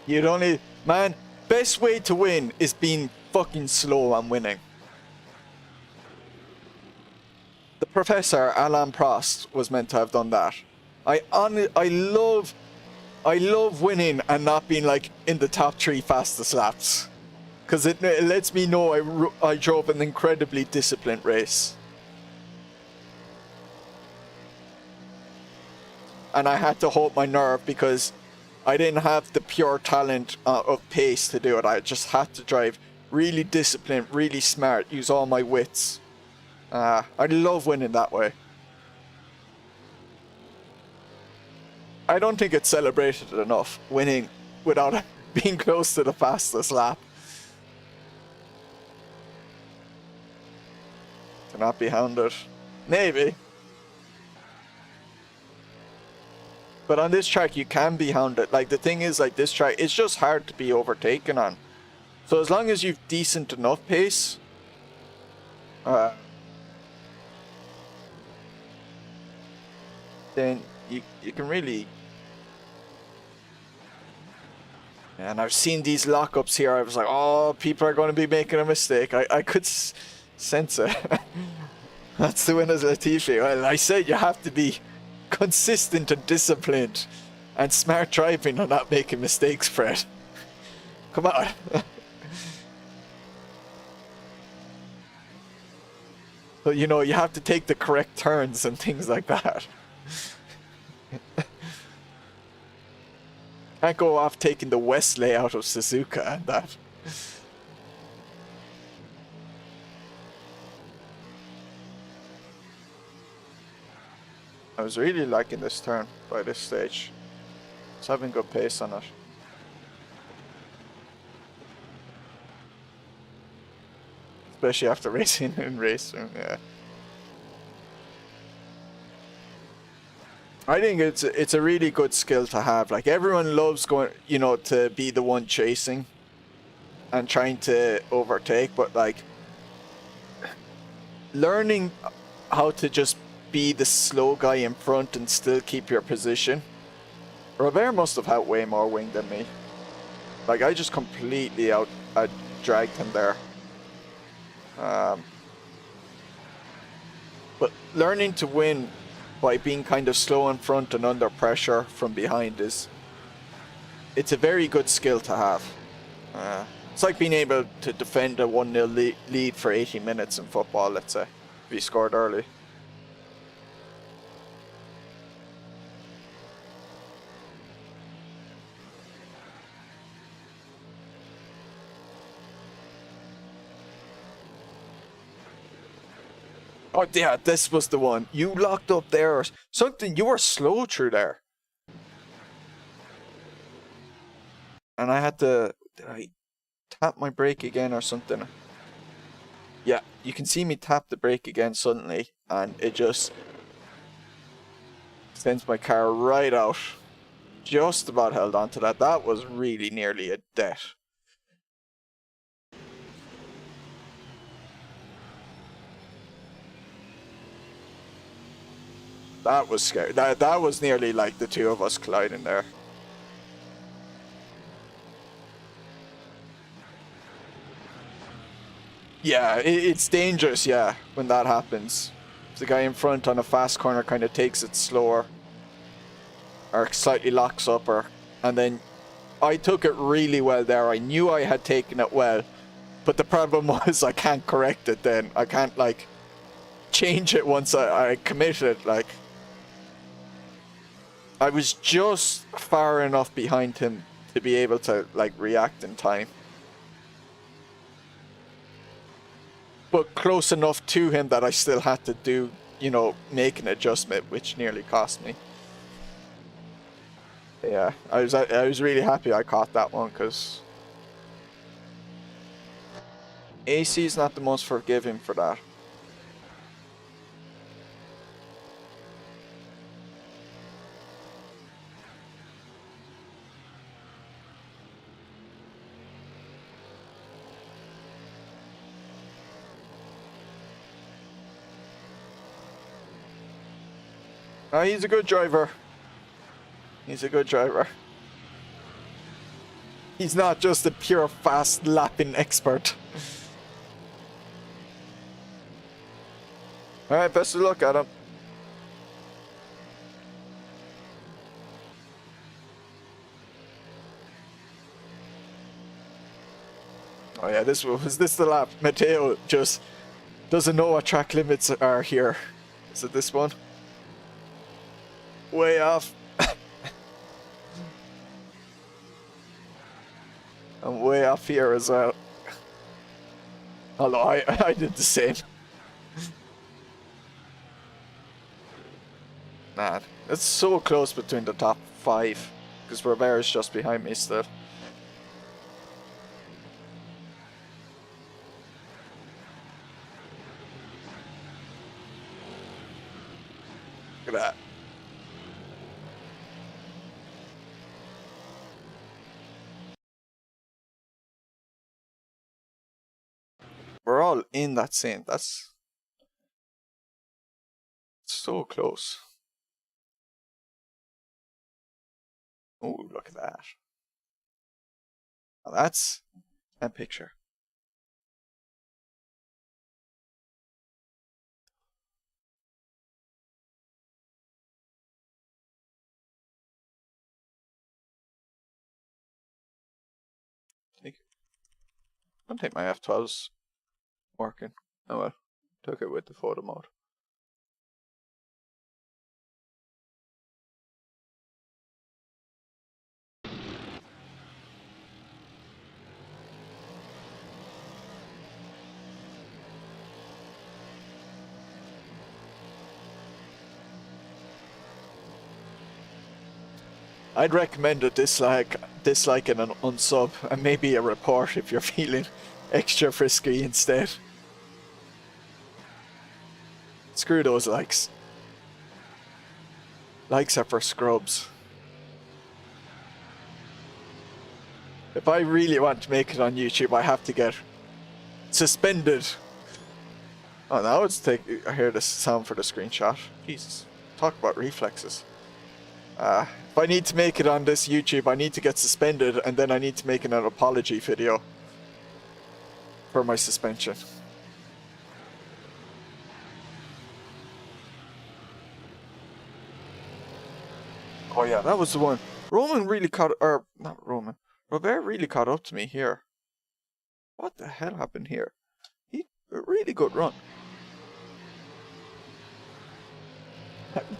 You'd only, man, best way to win is being fucking slow and winning. The Professor, Alain Prost, was meant to have done that. I love winning and not being like in the top 3 fastest laps. Because it lets me know I drove an incredibly disciplined race. And I had to hold my nerve because I didn't have the pure talent of pace to do it. I just had to drive really disciplined, really smart, use all my wits. I love winning that way. I don't think it's celebrated enough, winning without being close to the fastest lap. To not be hounded. Maybe. But on this track, you can be hounded. Like, the thing is, like, this track, it's just hard to be overtaken on. So as long as you've decent enough pace, then you can really... And I've seen these lockups here. I was like, oh, people are going to be making a mistake. I could sense it. That's the winners Latifi. Well, I said you have to be consistent and disciplined and smart driving and not making mistakes, Fred. Come on. So, you know, you have to take the correct turns and things like that. Can't go off taking the west layout of Suzuka and that. I was really liking this turn by this stage. It's having good pace on it. especially after racing and racing. Yeah. I think it's a really good skill to have. Like everyone loves going, you know, to be the one chasing and trying to overtake, but like learning how to just be the slow guy in front and still keep your position. Robert must have had way more wing than me. Like I just completely out dragged him there. But learning to win by being kind of slow in front and under pressure from behind it's a very good skill to have. It's like being able to defend a 1-0 lead for 80 minutes in football, let's say, if you scored early. Oh yeah, this was the one. You locked up there or something. You were slow through there. And I had to... Did I tap my brake again or something? Yeah, you can see me tap the brake again suddenly. And it just... sends my car right out. Just about held on to that. That was really nearly a death. That was scary. That was nearly like the two of us colliding there. Yeah, it's dangerous, yeah, when that happens. If the guy in front on a fast corner kind of takes it slower or slightly locks up, and then I took it really well there. I knew I had taken it well, but the problem was I can't correct it then. I can't like change it once I committed. Like I was just far enough behind him to be able to like react in time, but close enough to him that I still had to do, you know, make an adjustment, which nearly cost me. Yeah, I was really happy I caught that one, because AC is not the most forgiving for that. He's a good driver. He's a good driver. He's not just a pure fast lapping expert. Alright, best of luck, Adam. Oh yeah, was this the lap? Matteo just doesn't know what track limits are here. Is it this one? Way off. I'm way off here as well. Although I did the same. Man, it's so close between the top 5. Because Robert's just behind me still. Look at that. We're all in that scene. That's so close. Oh, look at that. Now that's a picture. I don't think my F12's working. Oh well, took it with the photo mode. I'd recommend a dislike and an unsub, and maybe a report if you're feeling extra frisky instead. Screw those likes. Likes are for scrubs. If I really want to make it on YouTube, I have to get suspended. Oh, now it's I hear the sound for the screenshot. Jesus. Talk about reflexes. If I need to make it on this YouTube, I need to get suspended, and then I need to make an apology video for my suspension. Oh yeah, that was the one. Roman really caught, or not Roman. Robert really caught up to me here. What the hell happened here? A really good run.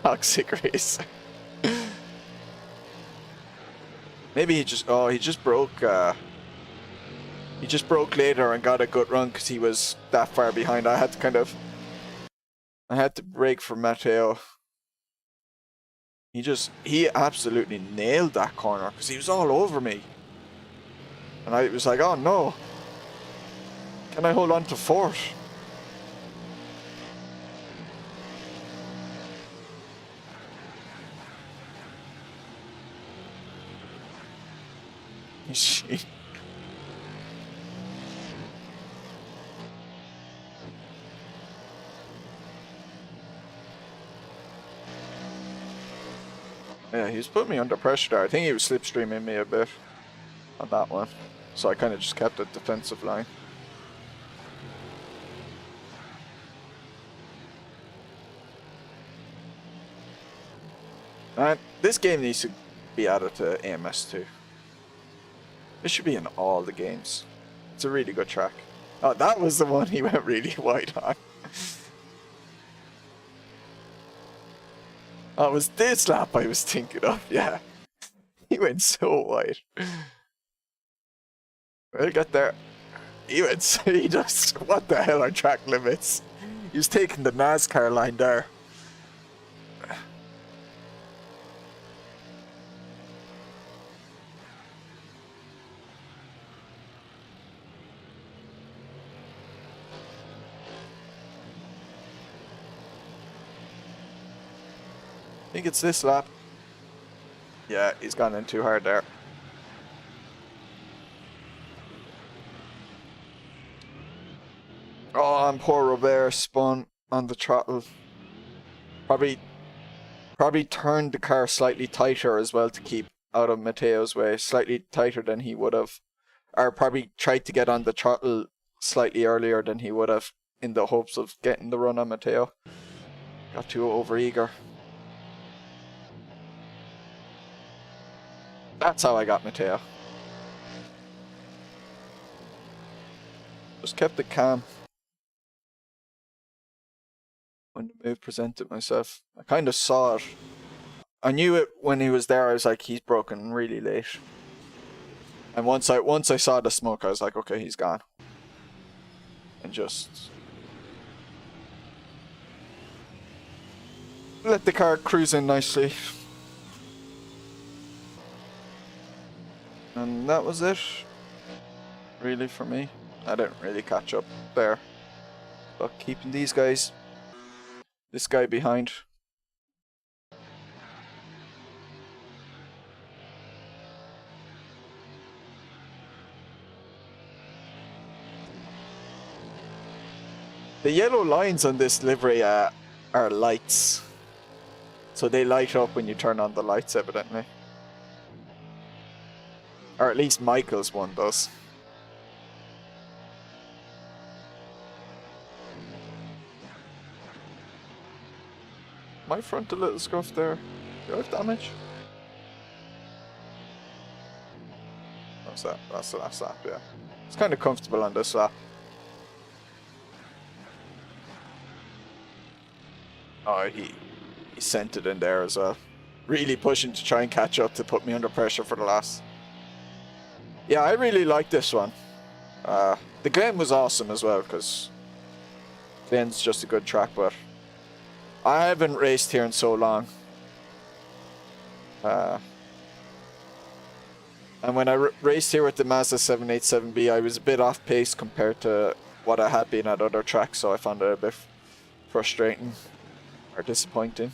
Toxic race. Maybe he just broke. He just broke later and got a good run because he was that far behind. I had to brake for Matteo. He absolutely nailed that corner because he was all over me. And I was like, oh no. Can I hold on to fourth? Shit. Yeah, he's put me under pressure there. I think he was slipstreaming me a bit on that one. So I kind of just kept a defensive line. And this game needs to be added to AMS too. It should be in all the games. It's a really good track. Oh, that was the one he went really wide on. Oh, it was this lap I was thinking of, yeah. He went so wide. We'll get there. He just, what the hell are track limits? He was taking the NASCAR line there. I think it's this lap. Yeah, he's gone in too hard there. Oh, and poor Robert spun on the throttle. Probably turned the car slightly tighter as well to keep out of Matteo's way. Slightly tighter than he would have. Or probably tried to get on the throttle slightly earlier than he would have in the hopes of getting the run on Matteo. Got too overeager. That's how I got Matteo. Just kept it calm. When the move presented myself. I kind of saw it. I knew it when he was there. I was like, he's broken really late. And once I saw the smoke, I was like, okay, he's gone. And just let the car cruise in nicely. And that was it, really, for me. I didn't really catch up there. But keeping this guy behind. The yellow lines on this livery are lights. So they light up when you turn on the lights, evidently. Or at least Michael's one does. My front a little scuff there. Do I have damage? What's that? That's the last lap, yeah. It's kind of comfortable on this lap. Oh, he sent it in there as well. Really pushing to try and catch up to put me under pressure for the last. Yeah, I really like this one. The Glen was awesome as well, because Glen's just a good track, but I haven't raced here in so long. And when I raced here with the Mazda 787B, I was a bit off pace compared to what I had been at other tracks, so I found it a frustrating or disappointing.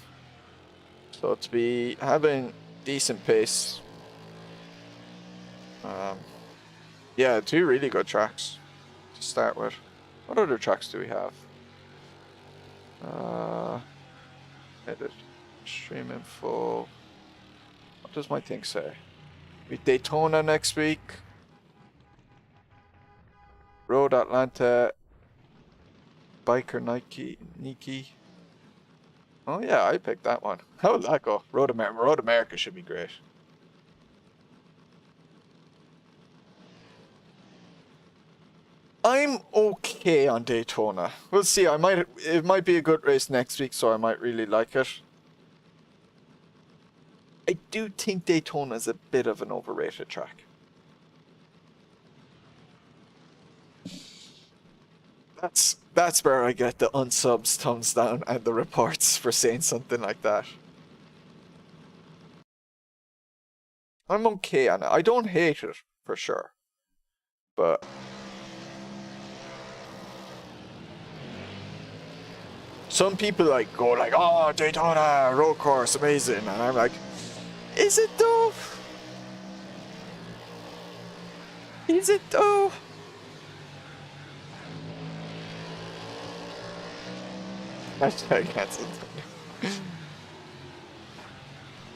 So to be having decent pace, yeah, 2 really good tracks to start with. What other tracks do we have? Edit, stream info. What does my thing say? We Daytona next week. Road Atlanta. Biker Nike. Oh yeah, I picked that one. How would that go? Road America should be great. I'm okay on Daytona. We'll see. It might be a good race next week, so I might really like it. I do think Daytona is a bit of an overrated track. That's where I get the unsubs, thumbs down, and the reports for saying something like that. I'm okay on it. I don't hate it, for sure. But some people like go like, oh, Daytona, road course, amazing. And I'm like, is it though? Is it though? Hashtag cancelled.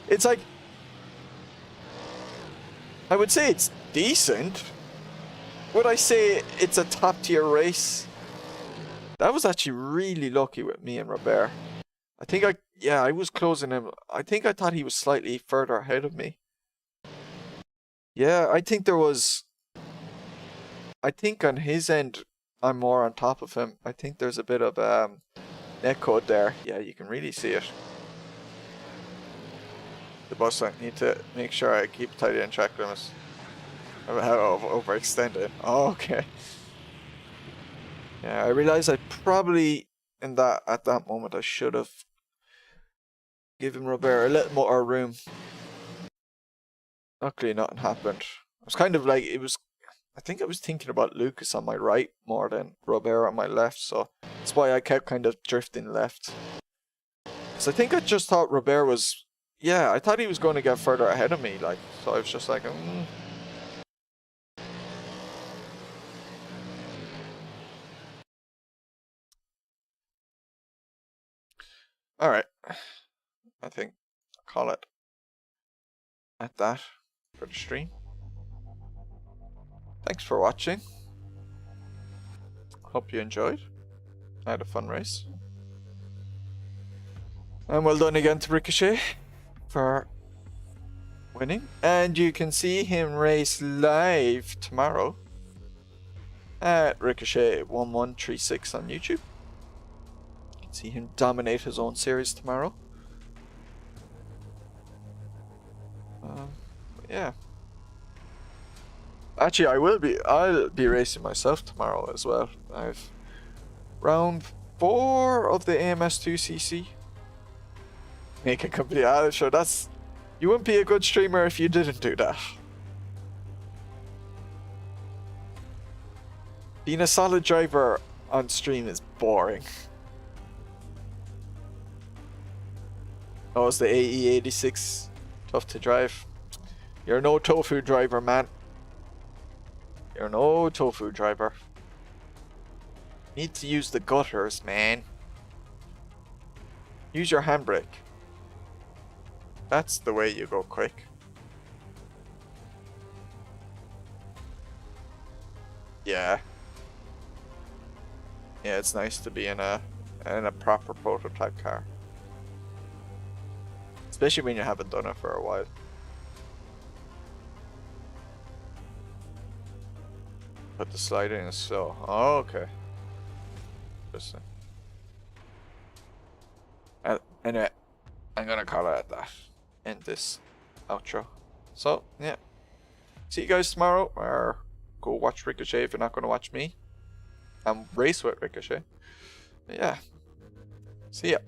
It's like, I would say it's decent. Would I say it's a top tier race? That was actually really lucky with me and Robert. I think I was closing him. I think I thought he was slightly further ahead of me. Yeah, I think on his end, I'm more on top of him. I think there's a bit of netcode there. Yeah, you can really see it. The bus, I need to make sure I keep tidy on track limits. How overextended. Oh, okay. Yeah, I realized I probably at that moment I should have given Robert a little more room. Luckily nothing happened. I was kind of like, I think I was thinking about Lucas on my right more than Robert on my left, so that's why I kept kind of drifting left. Because I think I just thought Robert was, yeah, I thought he was going to get further ahead of me, like, so I was just like, Alright, I think I'll call it at that for the stream. Thanks for watching. Hope you enjoyed. I had a fun race. And well done again to Ricochet for winning. And you can see him race live tomorrow at Ricochet1136 on YouTube. You can see him dominate his own series tomorrow. Yeah. Actually, I'll be racing myself tomorrow as well. I've round 4 of the AMS2CC. Make a complete sure you wouldn't be a good streamer if you didn't do that. Being a solid driver on stream is boring. Oh, it's the AE86 tough to drive. You're no tofu driver, man. You're no tofu driver. Need to use the gutters, man. Use your handbrake. That's the way you go quick. Yeah. Yeah, it's nice to be in a proper prototype car. Especially when you haven't done it for a while. But the sliding is slow. Oh, okay. Interesting. Anyway, I'm gonna call it at that. End this outro. So, yeah. See you guys tomorrow, or go watch Ricochet if you're not gonna watch me. And race with Ricochet. But yeah. See ya.